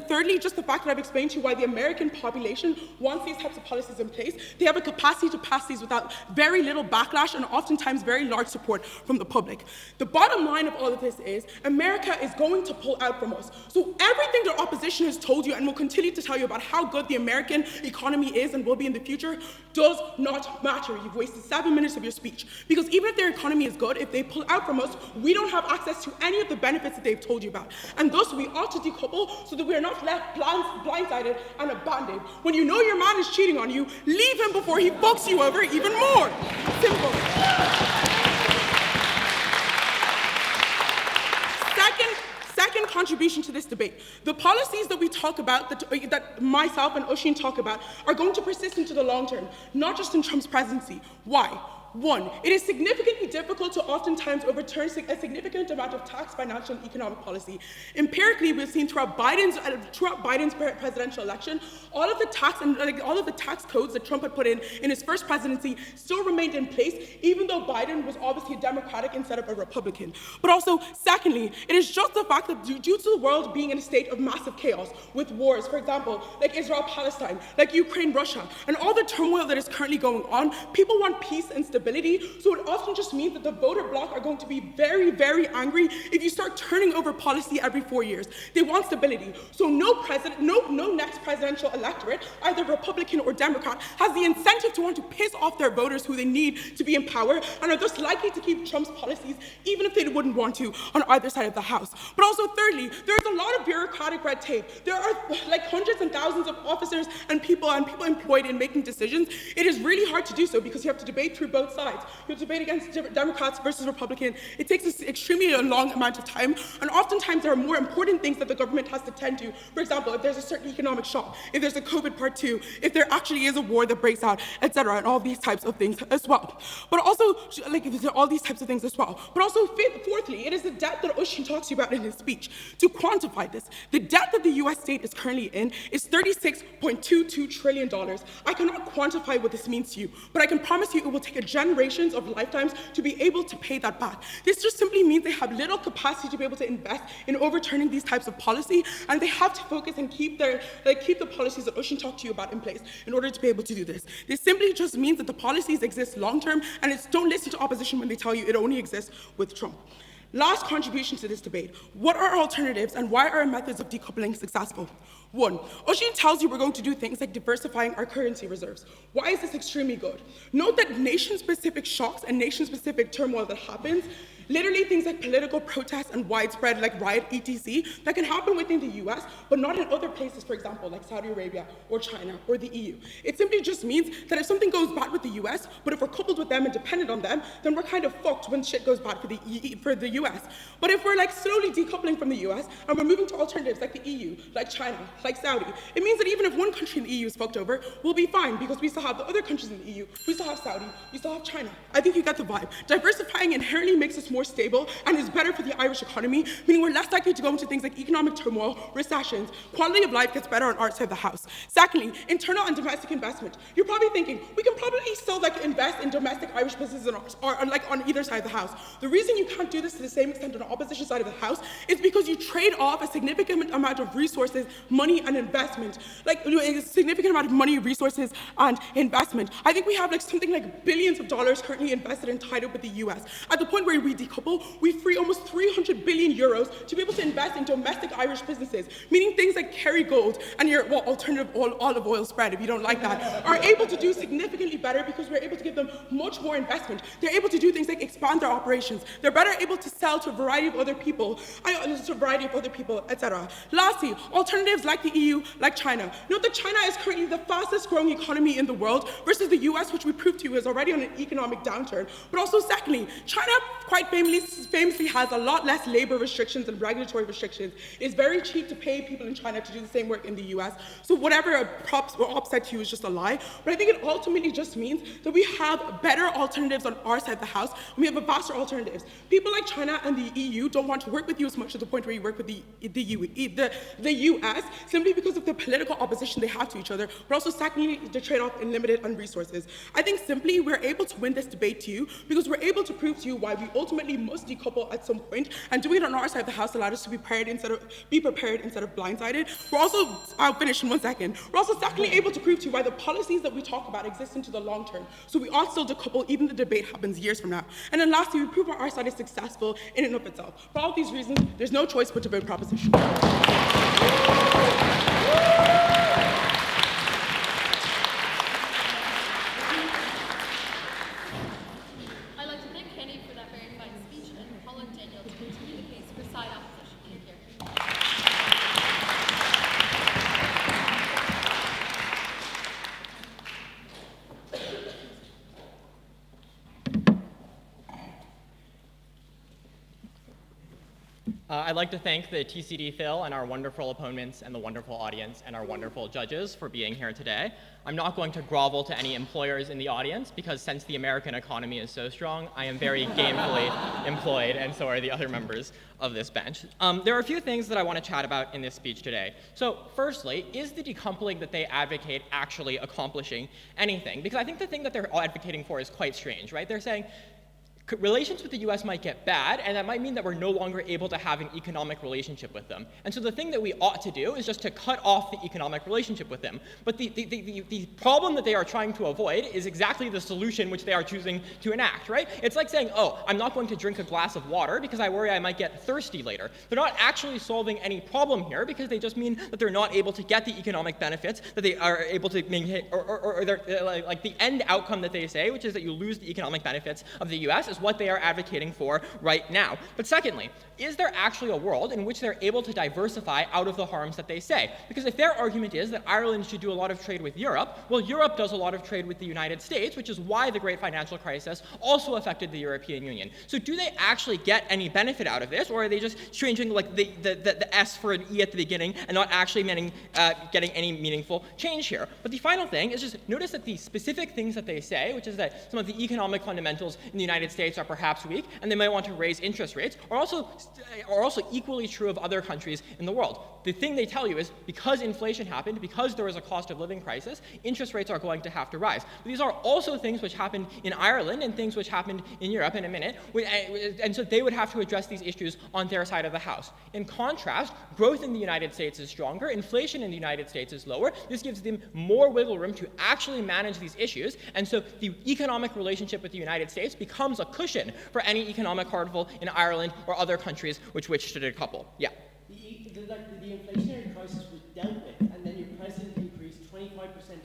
thirdly, just the fact that I've explained to you why the American population wants these types of policies in place. They have a capacity to pass these without very little backlash and oftentimes very large support from the public. The bottom line of all of this is America is going to pull out from us. So everything that opposition has told you and will continue to tell you about how good the American economy is and will be in the future does not matter. You've wasted 7 minutes of your speech. Because even if their economy is good, if they pull out from us, we don't have access to any of the benefits that they've told you about. And thus we ought to decouple so that we are not left blindsided and abandoned. When you know your man is cheating on you, leave him before he fucks you over even more. Simple. Second contribution to this debate. The policies that we talk about, that myself and Oisin talk about, are going to persist into the long term, not just in Trump's presidency. Why? 1, it is significantly difficult to oftentimes overturn a significant amount of tax, financial, and economic policy. Empirically, we've seen throughout Biden's presidential election, all of the tax codes that Trump had put in his first presidency still remained in place, even though Biden was obviously a Democratic instead of a Republican. But also, secondly, it is just the fact that due to the world being in a state of massive chaos, with wars, for example, like Israel-Palestine, like Ukraine-Russia, and all the turmoil that is currently going on, people want peace and stability. So it often just means that the voter bloc are going to be very, very angry if you start turning over policy every 4 years. They want stability. So no next presidential electorate, either Republican or Democrat, has the incentive to want to piss off their voters who they need to be in power and are thus likely to keep Trump's policies even if they wouldn't want to on either side of the house. But also thirdly, there's a lot of bureaucratic red tape. There are like hundreds and thousands of officers and people employed in making decisions. It is really hard to do so because you have to debate through both both sides. You debate against Democrats versus Republicans. It takes an extremely long amount of time, and oftentimes there are more important things that the government has to tend to. For example, if there's a certain economic shock, if there's a COVID part 2, if there actually is a war that breaks out, etc., and all these types of things as well. But also, like, if there are all these types of things as well. But also, fourthly, it is the debt that Oshin talks to you about in his speech. To quantify this, the debt that the U.S. state is currently in is $36.22 trillion. I cannot quantify what this means to you, but I can promise you it will take generations of lifetimes to be able to pay that back. This just simply means they have little capacity to be able to invest in overturning these types of policy, and they have to focus and keep the policies that Oshin talked to you about in place in order to be able to do this. This simply just means that the policies exist long-term, and don't listen to opposition when they tell you it only exists with Trump. Last contribution to this debate. What are our alternatives and why are our methods of decoupling successful? 1, Oshin tells you we're going to do things like diversifying our currency reserves. Why is this extremely good? Note that nation-specific shocks and nation-specific turmoil that happens, literally things like political protests and widespread like riot etc. that can happen within the US, but not in other places, for example, like Saudi Arabia or China or the EU. It simply just means that if something goes bad with the US, but if we're coupled with them and dependent on them, then we're kind of fucked when shit goes bad for the US. But if we're like slowly decoupling from the US and we're moving to alternatives like the EU, like China, like Saudi, it means that even if one country in the EU is fucked over, we'll be fine because we still have the other countries in the EU, we still have Saudi, we still have China. I think you get the vibe. Diversifying inherently makes us more stable and is better for the Irish economy, meaning we're less likely to go into things like economic turmoil, recessions, quality of life gets better on our side of the house. Secondly, internal and domestic investment. You're probably thinking, we can probably still like invest in domestic Irish businesses or like on either side of the house. The reason you can't do this to the same extent on the opposition side of the house is because you trade off a significant amount of resources, money and investment. Like a significant amount of money, resources and investment. I think we have like something like billions of dollars currently invested and tied up with the US. At the point where we decouple, we free almost 300 billion euros to be able to invest in domestic Irish businesses, meaning things like Kerrygold and your alternative olive oil spread, if you don't like that, are able to do significantly better because we're able to give them much more investment. They're able to do things like expand their operations. They're better able to sell to a variety of other people, etc. Lastly, alternatives like the EU, like China. Note that China is currently the fastest growing economy in the world versus the US, which we proved to you is already on an economic downturn. But also secondly, China quite famously has a lot less labor restrictions and regulatory restrictions. It's very cheap to pay people in China to do the same work in the US. So whatever props or upset to you is just a lie. But I think it ultimately just means that we have better alternatives on our side of the house, and we have a vaster alternatives. People like China and the EU don't want to work with you as much to the point where you work with the US, simply because of the political opposition they have to each other, but also secondly, the trade-off in limited on resources. I think simply we're able to win this debate to you because we're able to prove to you why we ultimately must decouple at some point, and doing it on our side of the house allowed us to be prepared instead of blindsided. We're also, I'll finish in 1 second, we're also secondly able to prove to you why the policies that we talk about exist into the long term. So we ought still decouple even the debate happens years from now. And then lastly, we prove our side is successful in and of itself. For all these reasons, there's no choice but to vote proposition. I'd like to thank Kenny for that very fine speech and Paul and Daniel to continue the case for side opposition. Thank you. I'd like to thank the TCD Phil and our wonderful opponents and the wonderful audience and our wonderful judges for being here today. I'm not going to grovel to any employers in the audience because since the American economy is so strong, I am very gainfully employed, and so are the other members of this bench. There are a few things that I want to chat about in this speech today. So firstly, is the decoupling that they advocate actually accomplishing anything? Because I think the thing that they're advocating for is quite strange, right? They're saying, relations with the US might get bad, and that might mean that we're no longer able to have an economic relationship with them. And so the thing that we ought to do is just to cut off the economic relationship with them. But the problem that they are trying to avoid is exactly the solution which they are choosing to enact, right? It's like saying, oh, I'm not going to drink a glass of water because I worry I might get thirsty later. They're not actually solving any problem here because they just mean that they're not able to get the economic benefits that they are able to maintain, or they're, like the end outcome that they say, which is that you lose the economic benefits of the US, is is what they are advocating for right now. But secondly, is there actually a world in which they're able to diversify out of the harms that they say? Because if their argument is that Ireland should do a lot of trade with Europe, well, Europe does a lot of trade with the United States, which is why the great financial crisis also affected the European Union. So do they actually get any benefit out of this, or are they just changing like the S for an E at the beginning and not actually getting any meaningful change here? But the final thing is just notice that the specific things that they say, which is that some of the economic fundamentals in the United States are perhaps weak, and they might want to raise interest rates, are also equally true of other countries in the world. The thing they tell you is because inflation happened, because there was a cost of living crisis, interest rates are going to have to rise. But these are also things which happened in Ireland and things which happened in Europe in a minute, and so they would have to address these issues on their side of the house. In contrast, growth in the United States is stronger, inflation in the United States is lower. This gives them more wiggle room to actually manage these issues, and so the economic relationship with the United States becomes a cushion for any economic hardball in Ireland or other countries which wish to decouple. Yeah. The inflationary crisis was dealt with, and then your president increased 25%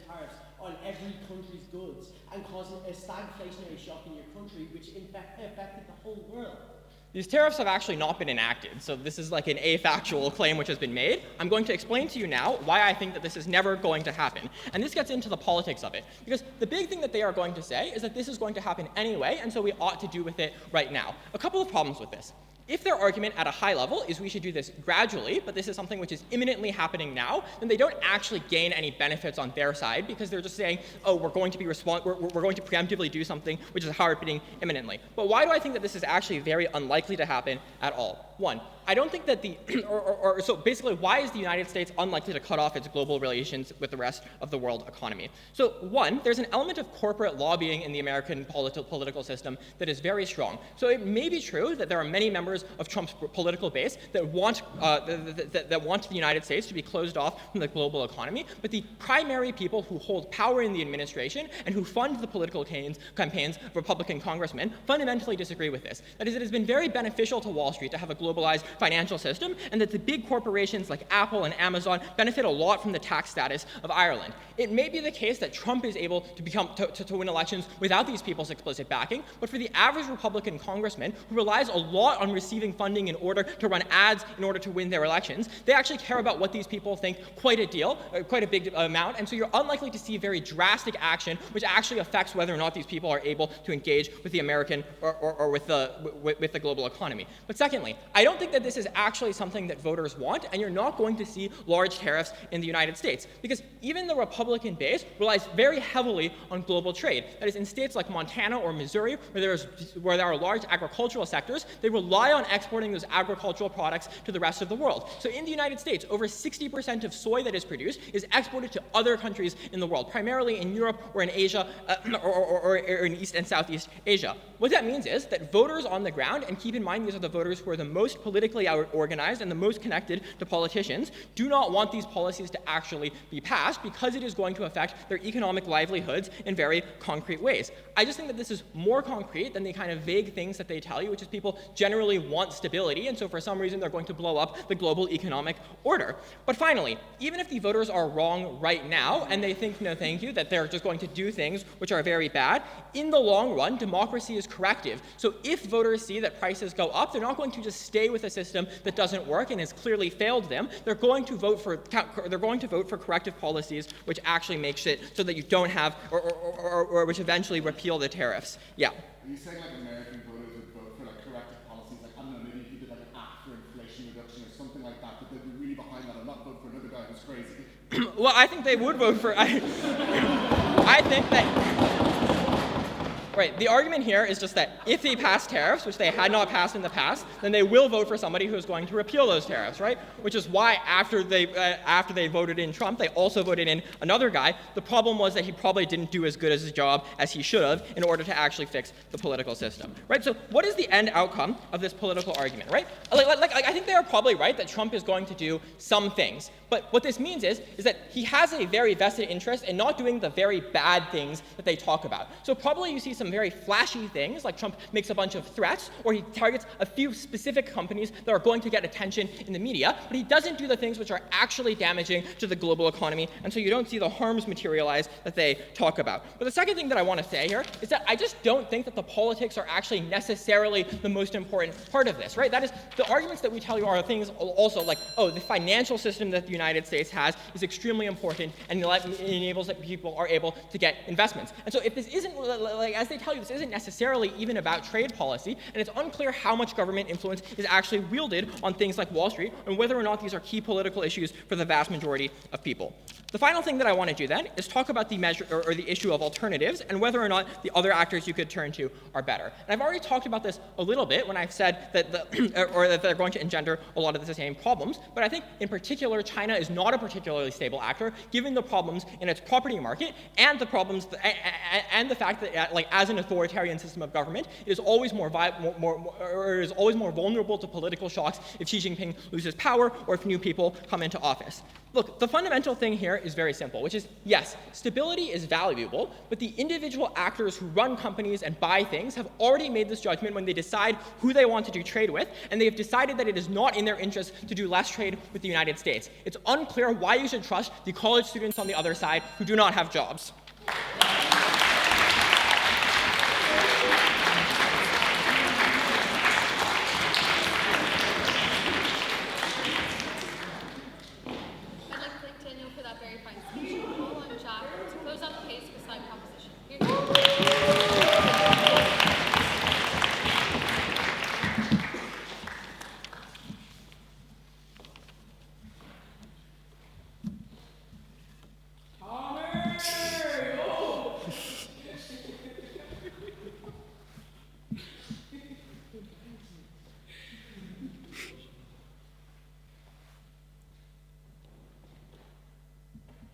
tariffs on every country's goods and caused a stagflationary shock in your country, which affected the whole world. These tariffs have actually not been enacted, so this is like an afactual claim which has been made. I'm going to explain to you now why I think that this is never going to happen. And this gets into the politics of it, because the big thing that they are going to say is that this is going to happen anyway, and so we ought to do with it right now. A couple of problems with this. If their argument at a high level is we should do this gradually, but this is something which is imminently happening now, then they don't actually gain any benefits on their side because they're just saying, oh, we're going to preemptively do something which is happening imminently. But why do I think that this is actually very unlikely to happen at all? One, I don't think that so basically, why is the United States unlikely to cut off its global relations with the rest of the world economy? So one, there's an element of corporate lobbying in the American political system that is very strong. So it may be true that there are many members of Trump's political base that want the United States to be closed off from the global economy, but the primary people who hold power in the administration and who fund the political campaigns of Republican congressmen fundamentally disagree with this. That is, it has been very beneficial to Wall Street to have a globalized financial system, and that the big corporations like Apple and Amazon benefit a lot from the tax status of Ireland. It may be the case that Trump is able to win elections without these people's explicit backing, but for the average Republican congressman who relies a lot on receiving funding in order to run ads in order to win their elections, they actually care about what these people think quite a big amount, and so you're unlikely to see very drastic action which actually affects whether or not these people are able to engage with the American or with the global economy. But secondly, I don't think that this is actually something that voters want, and you're not going to see large tariffs in the United States, because even the Republican base relies very heavily on global trade. That is, in states like Montana or Missouri, where there are large agricultural sectors, they rely on exporting those agricultural products to the rest of the world. So in the United States, over 60% of soy that is produced is exported to other countries in the world, primarily in Europe or in Asia, or in East and Southeast Asia. What that means is that voters on the ground, and keep in mind these are the voters who are the most politically organized and the most connected to politicians, do not want these policies to actually be passed because it is going to affect their economic livelihoods in very concrete ways. I just think that this is more concrete than the kind of vague things that they tell you, which is people generally want stability, and so for some reason they're going to blow up the global economic order. But finally, even if the voters are wrong right now and they think, no thank you, that they're just going to do things which are very bad, in the long run, democracy is corrective. So if voters see that prices go up, they're not going to just stay with a system that doesn't work and has clearly failed them. They're going to vote for corrective policies which actually makes it so that you don't have or which eventually repeal the tariffs. Yeah. Are you saying like American voters would vote for like corrective policies, like I don't know, maybe if you did like an act for inflation reduction or something like that, but they'd be really behind that and not vote for another guy who's crazy? Well, I think they would vote for. I think that. Right, the argument here is just that if they pass tariffs, which they had not passed in the past, then they will vote for somebody who is going to repeal those tariffs, right? Which is why after they voted in Trump, they also voted in another guy. The problem was that he probably didn't do as good as his job as he should have in order to actually fix the political system, right? So what is the end outcome of this political argument, right? I think they are probably right that Trump is going to do some things. But what this means is that he has a very vested interest in not doing the very bad things that they talk about. So probably you see some very flashy things, like Trump makes a bunch of threats, or he targets a few specific companies that are going to get attention in the media, but he doesn't do the things which are actually damaging to the global economy, and so you don't see the harms materialize that they talk about. But the second thing that I want to say here is that I just don't think that the politics are actually necessarily the most important part of this, right? That is, the arguments that we tell you are things also like, oh, the financial system that the United States has is extremely important and enables that people are able to get investments. And so if this isn't, like, as they tell you, this isn't necessarily even about trade policy, and it's unclear how much government influence is actually wielded on things like Wall Street, and whether or not these are key political issues for the vast majority of people. The final thing that I want to do then is talk about the measure or the issue of alternatives and whether or not the other actors you could turn to are better. And I've already talked about this a little bit when I've said that that they're going to engender a lot of the same problems, but I think in particular China is not a particularly stable actor given the problems in its property market and the problems and the fact that like as an authoritarian system of government, it is always more vulnerable to political shocks if Xi Jinping loses power or if new people come into office. Look, the fundamental thing here is very simple, which is, yes, stability is valuable, but the individual actors who run companies and buy things have already made this judgment when they decide who they want to do trade with, and they have decided that it is not in their interest to do less trade with the United States. It's unclear why you should trust the college students on the other side who do not have jobs.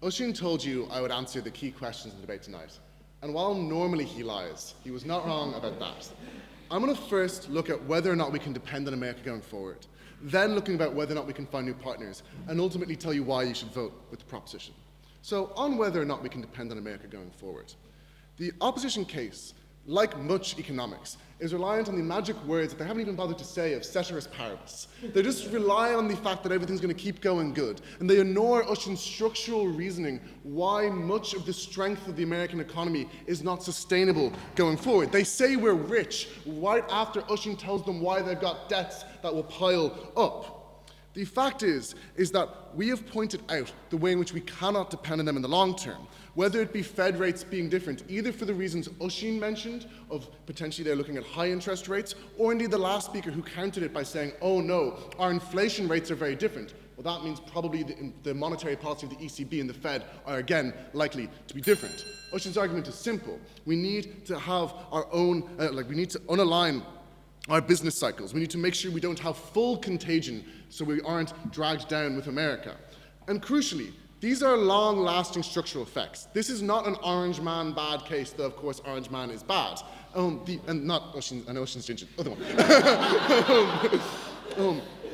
Oisin told you I would answer the key questions in the debate tonight. And while normally he lies, he was not wrong about that. I'm going to first look at whether or not we can depend on America going forward, then looking about whether or not we can find new partners, and ultimately tell you why you should vote with the proposition. So on whether or not we can depend on America going forward, the opposition case, like much economics, is reliant on the magic words that they haven't even bothered to say of ceteris paribus. They just rely on the fact that everything's going to keep going good, and they ignore Oisin's structural reasoning why much of the strength of the American economy is not sustainable going forward. They say we're rich, right after Oisin tells them why they've got debts that will pile up. The fact is that we have pointed out the way in which we cannot depend on them in the long term, whether it be Fed rates being different, either for the reasons Oisin mentioned, of potentially they're looking at high interest rates, or indeed the last speaker who countered it by saying, oh no, our inflation rates are very different. Well, that means probably the monetary policy of the ECB and the Fed are again likely to be different. Oisin's argument is simple. We need to have our own, we need to unalign our business cycles. We need to make sure we don't have full contagion so we aren't dragged down with America. And crucially, these are long-lasting structural effects. This is not an Orange Man bad case, though of course Orange Man is bad. And not Oisin, I know Oisin's ginger, other one.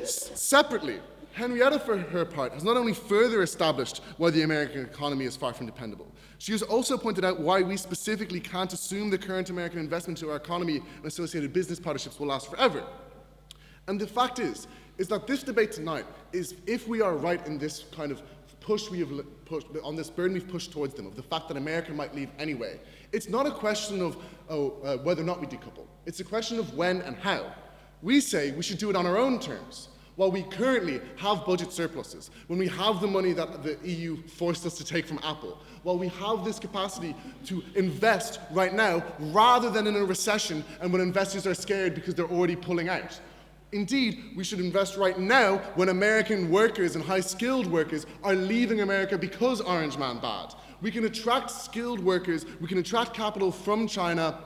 Separately, Henrietta, for her part, has not only further established why the American economy is far from dependable, she has also pointed out why we specifically can't assume the current American investment into our economy and associated business partnerships will last forever. And the fact is that this debate tonight is, if we are right in this kind of push we have pushed, on this burden we've pushed towards them, of the fact that America might leave anyway, it's not a question of whether or not we decouple. It's a question of when and how. We say we should do it on our own terms. While we currently have budget surpluses, when we have the money that the EU forced us to take from Apple, while we have this capacity to invest right now rather than in a recession and when investors are scared because they're already pulling out. Indeed, we should invest right now when American workers and high-skilled workers are leaving America because Orange Man bad. We can attract skilled workers, we can attract capital from China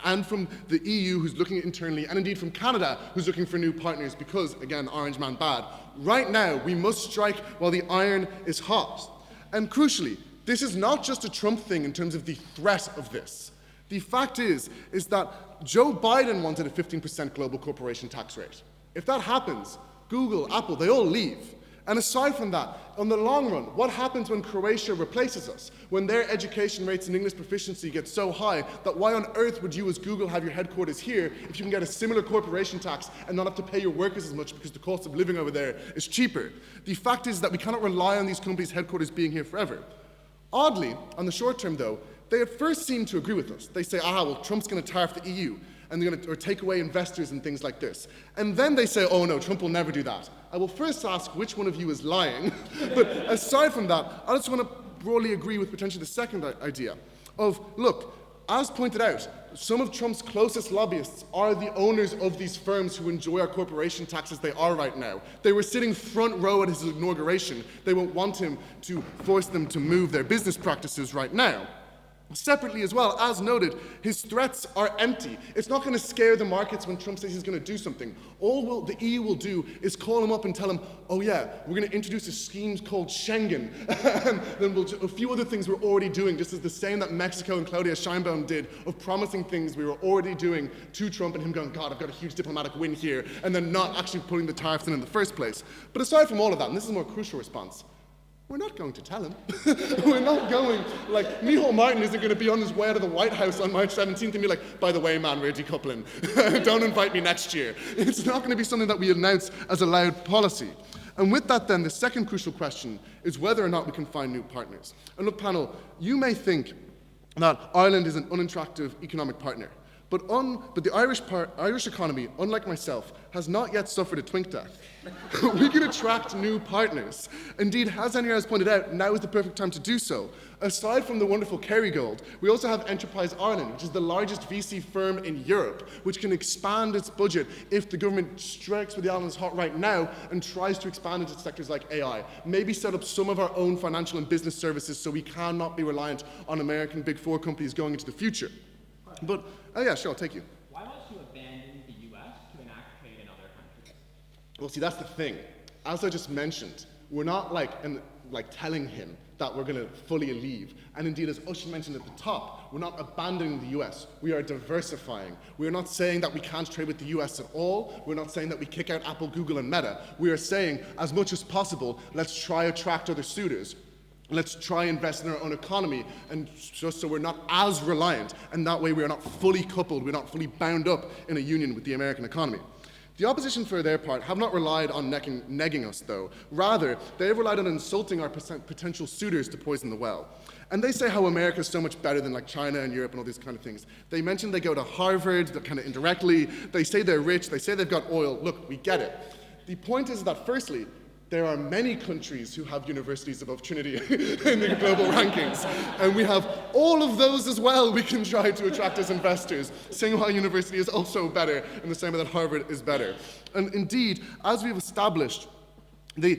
and from the EU, who's looking internally, and indeed from Canada, who's looking for new partners because, again, Orange Man bad. Right now, we must strike while the iron is hot. And crucially, this is not just a Trump thing in terms of the threat of this. The fact is that Joe Biden wanted a 15% global corporation tax rate. If that happens, Google, Apple, they all leave. And aside from that, on the long run, what happens when Croatia replaces us? When their education rates and English proficiency get so high that why on earth would you as Google have your headquarters here if you can get a similar corporation tax and not have to pay your workers as much because the cost of living over there is cheaper? The fact is that we cannot rely on these companies' headquarters being here forever. Oddly, on the short term though, they at first seem to agree with us. They say, well, Trump's going to tariff the EU. And they're going to take away investors and things like this. And then they say, oh no, Trump will never do that. I will first ask which one of you is lying. But aside from that, I just want to broadly agree with potentially the second idea of, look, as pointed out, some of Trump's closest lobbyists are the owners of these firms who enjoy our corporation tax as they are right now. They were sitting front row at his inauguration. They won't want him to force them to move their business practices right now. Separately as well, as noted, his threats are empty. It's not going to scare the markets when Trump says he's going to do something. All the EU will do is call him up and tell him, oh yeah, we're going to introduce a scheme called Schengen. And then we'll do a few other things we're already doing, just as the same that Mexico and Claudia Sheinbaum did of promising things we were already doing to Trump and him going, God, I've got a huge diplomatic win here, and then not actually putting the tariffs in the first place. But aside from all of that, and this is a more crucial response, we're not going to tell him. We're not going, like, Micheál Martin isn't going to be on his way out of the White House on March 17th and be like, by the way, man, we're decoupling. Don't invite me next year. It's not going to be something that we announce as a loud policy. And with that then, the second crucial question is whether or not we can find new partners. And look, panel, you may think that Ireland is an unattractive economic partner. But the Irish economy, unlike myself, has not yet suffered a twink death. We can attract new partners. Indeed, as Henry has pointed out, now is the perfect time to do so. Aside from the wonderful Kerrygold, we also have Enterprise Ireland, which is the largest VC firm in Europe, which can expand its budget if the government strikes with the islands hot right now and tries to expand into sectors like AI. Maybe set up some of our own financial and business services so we cannot be reliant on American Big Four companies going into the future. But, yeah, sure, I'll take you. Why must you abandon the U.S. to enact trade in other countries? Well, see, that's the thing. As I just mentioned, we're not like telling him that we're going to fully leave. And indeed, as Ushin mentioned at the top, we're not abandoning the US. We are diversifying. We are not saying that we can't trade with the US at all. We're not saying that we kick out Apple, Google, and Meta. We are saying, as much as possible, let's try attract other suitors. Let's try invest in our own economy, and just so we're not as reliant, and that way we are not fully coupled, we're not fully bound up in a union with the American economy. The opposition, for their part, have not relied on negging us, though. Rather, they have relied on insulting our potential suitors to poison the well. And they say how America is so much better than like China and Europe and all these kind of things. They mention they go to Harvard, kind of indirectly. They say they're rich. They say they've got oil. Look, we get it. The point is that, firstly, there are many countries who have universities above Trinity in the global rankings. And we have all of those as well we can try to attract as investors. Tsinghua University is also better in the same way that Harvard is better. And indeed, as we've established, they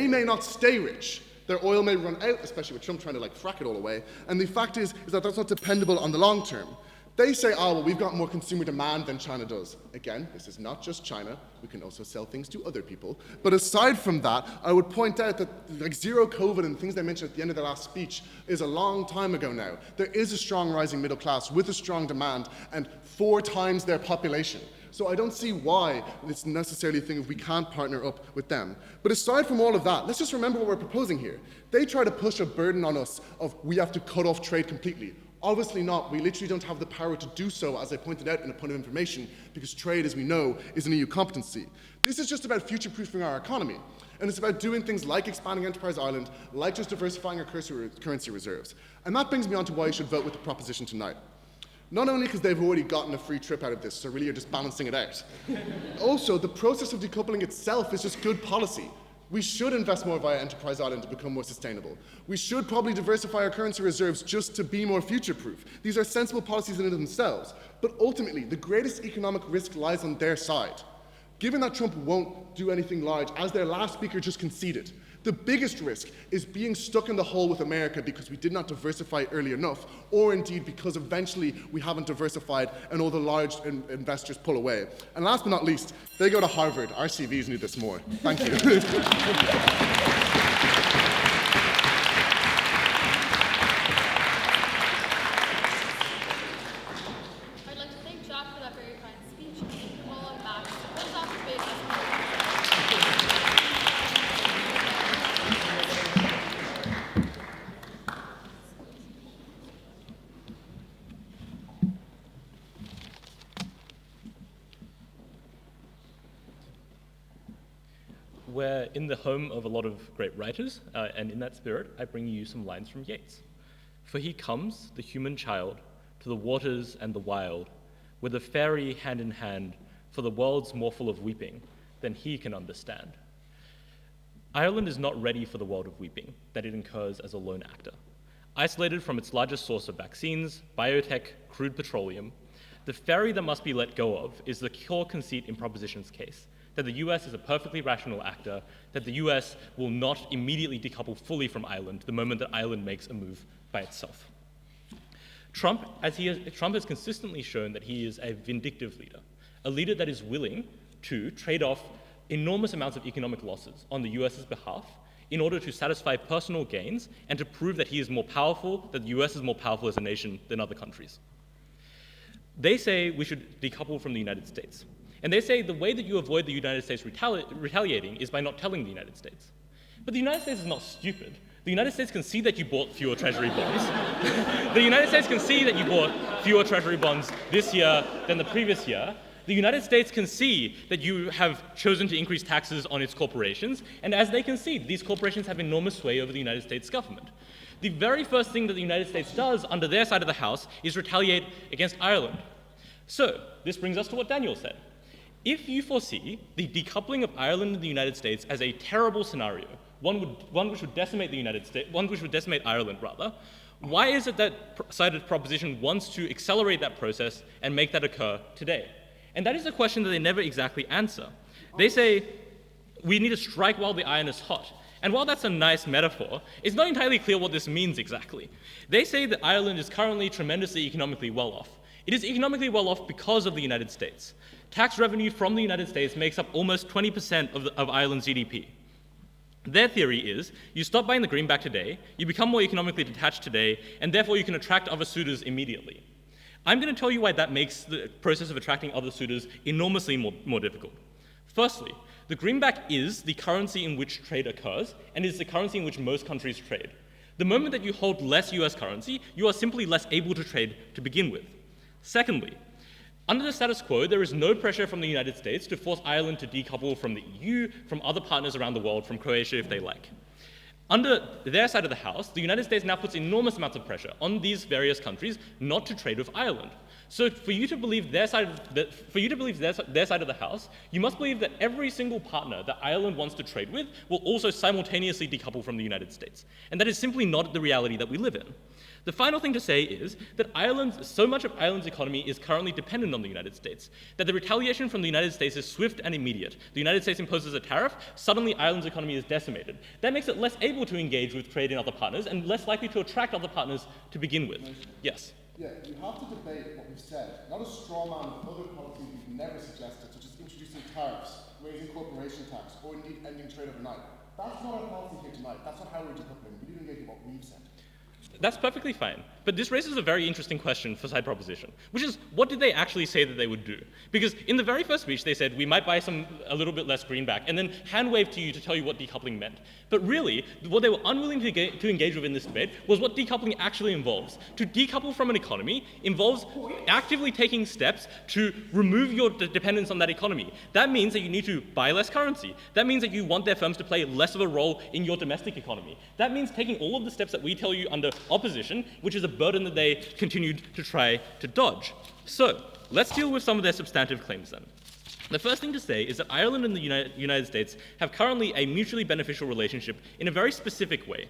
may not stay rich. Their oil may run out, especially with Trump trying to frack it all away. And the fact is that that's not dependable on the long term. They say, well, we've got more consumer demand than China does. Again, this is not just China. We can also sell things to other people. But aside from that, I would point out that zero COVID and things they mentioned at the end of their last speech is a long time ago now. There is a strong rising middle class with a strong demand and 4 times their population. So I don't see why it's necessarily a thing if we can't partner up with them. But aside from all of that, let's just remember what we're proposing here. They try to push a burden on us of we have to cut off trade completely. Obviously not. We literally don't have the power to do so, as I pointed out in a point of information, because trade, as we know, is an EU competency. This is just about future-proofing our economy. And it's about doing things like expanding Enterprise Ireland, like just diversifying our currency reserves. And that brings me on to why you should vote with the proposition tonight. Not only because they've already gotten a free trip out of this, so really you're just balancing it out. Also, the process of decoupling itself is just good policy. We should invest more via Enterprise Ireland to become more sustainable. We should probably diversify our currency reserves just to be more future-proof. These are sensible policies in and of themselves. But ultimately, the greatest economic risk lies on their side. Given that Trump won't do anything large, as their last speaker just conceded, the biggest risk is being stuck in the hole with America because we did not diversify early enough, or indeed because eventually we haven't diversified and all the large investors pull away. And last but not least, they go to Harvard. Our CVs need this more. Thank you. I'd like to thank Jack for that very kind speech and call him back to close off the debate. in the home of a lot of great writers, and in that spirit, I bring you some lines from Yeats. For he comes, the human child, to the waters and the wild, with a fairy hand in hand, for the world's more full of weeping than he can understand. Ireland is not ready for the world of weeping that it incurs as a lone actor. Isolated from its largest source of vaccines, biotech, crude petroleum, the ferry that must be let go of is the core conceit in Proposition's case, that the US is a perfectly rational actor, that the US will not immediately decouple fully from Ireland the moment that Ireland makes a move by itself. Trump has consistently shown that he is a vindictive leader, a leader that is willing to trade off enormous amounts of economic losses on the US's behalf in order to satisfy personal gains and to prove that he is more powerful, that the US is more powerful as a nation than other countries. They say we should decouple from the United States. And they say the way that you avoid the United States retaliating is by not telling the United States. But the United States is not stupid. The United States can see that you bought fewer treasury bonds. The United States can see that you bought fewer treasury bonds this year than the previous year. The United States can see that you have chosen to increase taxes on its corporations, and as they can see, these corporations have enormous sway over the United States government. The very first thing that the United States does under their side of the house is retaliate against Ireland. So, this brings us to what Daniel said. If you foresee the decoupling of Ireland and the United States as a terrible scenario, one which would decimate the United States, one which would decimate Ireland rather, why is it that side of Proposition wants to accelerate that process and make that occur today? And that is a question that they never exactly answer. They say, we need to strike while the iron is hot. And while that's a nice metaphor, it's not entirely clear what this means exactly. They say that Ireland is currently tremendously economically well off. It is economically well off because of the United States. Tax revenue from the United States makes up almost 20% of Ireland's GDP. Their theory is, you stop buying the greenback today, you become more economically detached today, and therefore you can attract other suitors immediately. I'm going to tell you why that makes the process of attracting other suitors enormously more difficult. Firstly, the greenback is the currency in which trade occurs, and is the currency in which most countries trade. The moment that you hold less US currency, you are simply less able to trade to begin with. Secondly, under the status quo, there is no pressure from the United States to force Ireland to decouple from the EU, from other partners around the world, from Croatia if they like. Under their side of the house, the United States now puts enormous amounts of pressure on these various countries not to trade with Ireland. So for you to believe their side of the house, you must believe that every single partner that Ireland wants to trade with will also simultaneously decouple from the United States. And that is simply not the reality that we live in. The final thing to say is that so much of Ireland's economy is currently dependent on the United States, that the retaliation from the United States is swift and immediate. The United States imposes a tariff, suddenly Ireland's economy is decimated. That makes it less able to engage with trade in other partners and less likely to attract other partners to begin with. Yes? Yeah, you have to debate what we've said, not a straw man of other policies we've never suggested, such as introducing tariffs, raising corporation tax, or indeed ending trade overnight. That's not our policy here tonight. That's not how we're decoupling. We need to engage with what we've said. That's perfectly fine. But this raises a very interesting question for side proposition, which is, what did they actually say that they would do? Because in the very first speech, they said, we might buy a little bit less greenback, and then hand-waved to you to tell you what decoupling meant. But really, what they were unwilling to engage with in this debate was what decoupling actually involves. To decouple from an economy involves actively taking steps to remove your dependence on that economy. That means that you need to buy less currency. That means that you want their firms to play less of a role in your domestic economy. That means taking all of the steps that we tell you under opposition, which is a burden that they continued to try to dodge. So, let's deal with some of their substantive claims then. The first thing to say is that Ireland and the United States have currently a mutually beneficial relationship in a very specific way.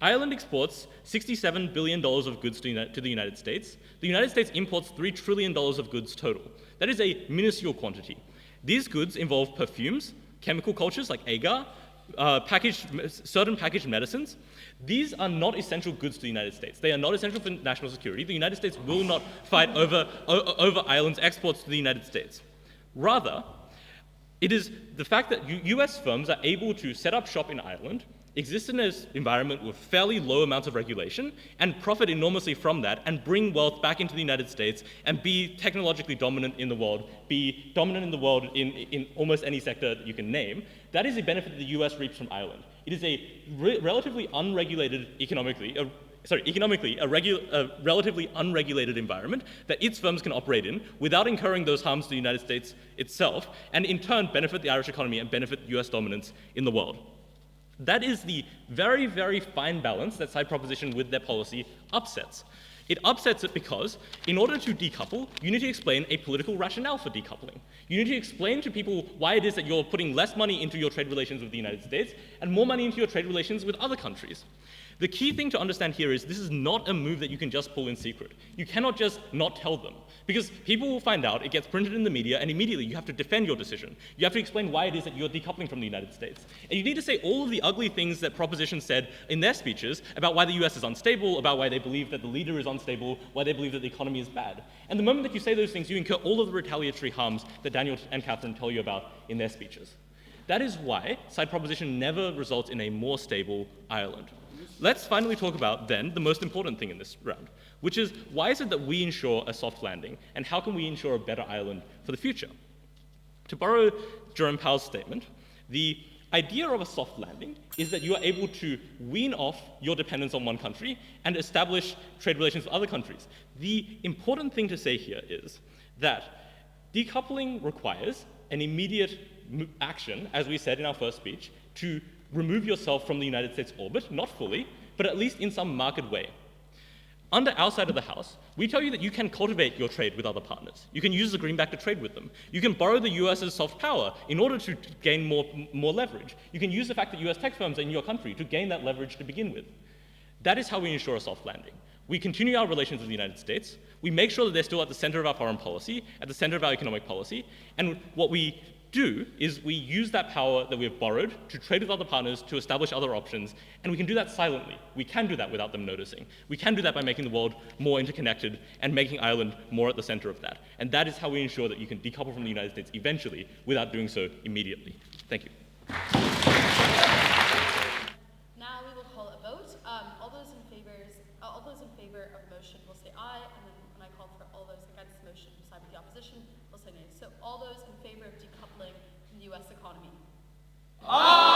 Ireland exports $67 billion of goods to the United States. The United States imports $3 trillion of goods total. That is a minuscule quantity. These goods involve perfumes, chemical cultures like agar, certain packaged medicines. These are not essential goods to the United States. They are not essential for national security. The United States will not fight over Ireland's exports to the United States. Rather, it is the fact that US firms are able to set up shop in Ireland, exist in an environment with fairly low amounts of regulation, and profit enormously from that, and bring wealth back into the United States, and be technologically dominant in the world, be dominant in the world in almost any sector that you can name. That is a benefit that the US reaps from Ireland. It is a relatively unregulated economically, economically, a relatively unregulated environment that its firms can operate in without incurring those harms to the United States itself, and in turn benefit the Irish economy and benefit US dominance in the world. That is the very, very fine balance that side proposition with their policy upsets. It upsets it because, in order to decouple, you need to explain a political rationale for decoupling. You need to explain to people why it is that you're putting less money into your trade relations with the United States and more money into your trade relations with other countries. The key thing to understand here is this is not a move that you can just pull in secret. You cannot just not tell them, because people will find out, it gets printed in the media, and immediately you have to defend your decision. You have to explain why it is that you're decoupling from the United States. And you need to say all of the ugly things that proposition said in their speeches about why the US is unstable, about why they believe that the leader is unstable, why they believe that the economy is bad. And the moment that you say those things, you incur all of the retaliatory harms that Daniel and Catherine tell you about in their speeches. That is why side proposition never results in a more stable Ireland. Let's finally talk about, then, the most important thing in this round, which is why is it that we ensure a soft landing, and how can we ensure a better Ireland for the future? To borrow Jerome Powell's statement, the idea of a soft landing is that you are able to wean off your dependence on one country and establish trade relations with other countries. The important thing to say here is that decoupling requires an immediate action, as we said in our first speech, to remove yourself from the United States orbit, not fully, but at least in some marked way. Under our side of the house, we tell you that you can cultivate your trade with other partners. You can use the greenback to trade with them. You can borrow the US's soft power in order to gain more leverage. You can use the fact that US tech firms are in your country to gain that leverage to begin with. That is how we ensure a soft landing. We continue our relations with the United States. We make sure that they're still at the center of our foreign policy, at the center of our economic policy, and what we do is we use that power that we have borrowed to trade with other partners, to establish other options, and we can do that silently. We can do that without them noticing. We can do that by making the world more interconnected and making Ireland more at the center of that. And that is how we ensure that you can decouple from the United States eventually without doing so immediately. Thank you. Now we will call a vote. All those in favor of the motion will say aye, and then when I call for all those against the motion, side with the opposition, will say nay. So all those in favor of decoupling from the U.S. economy? Aye!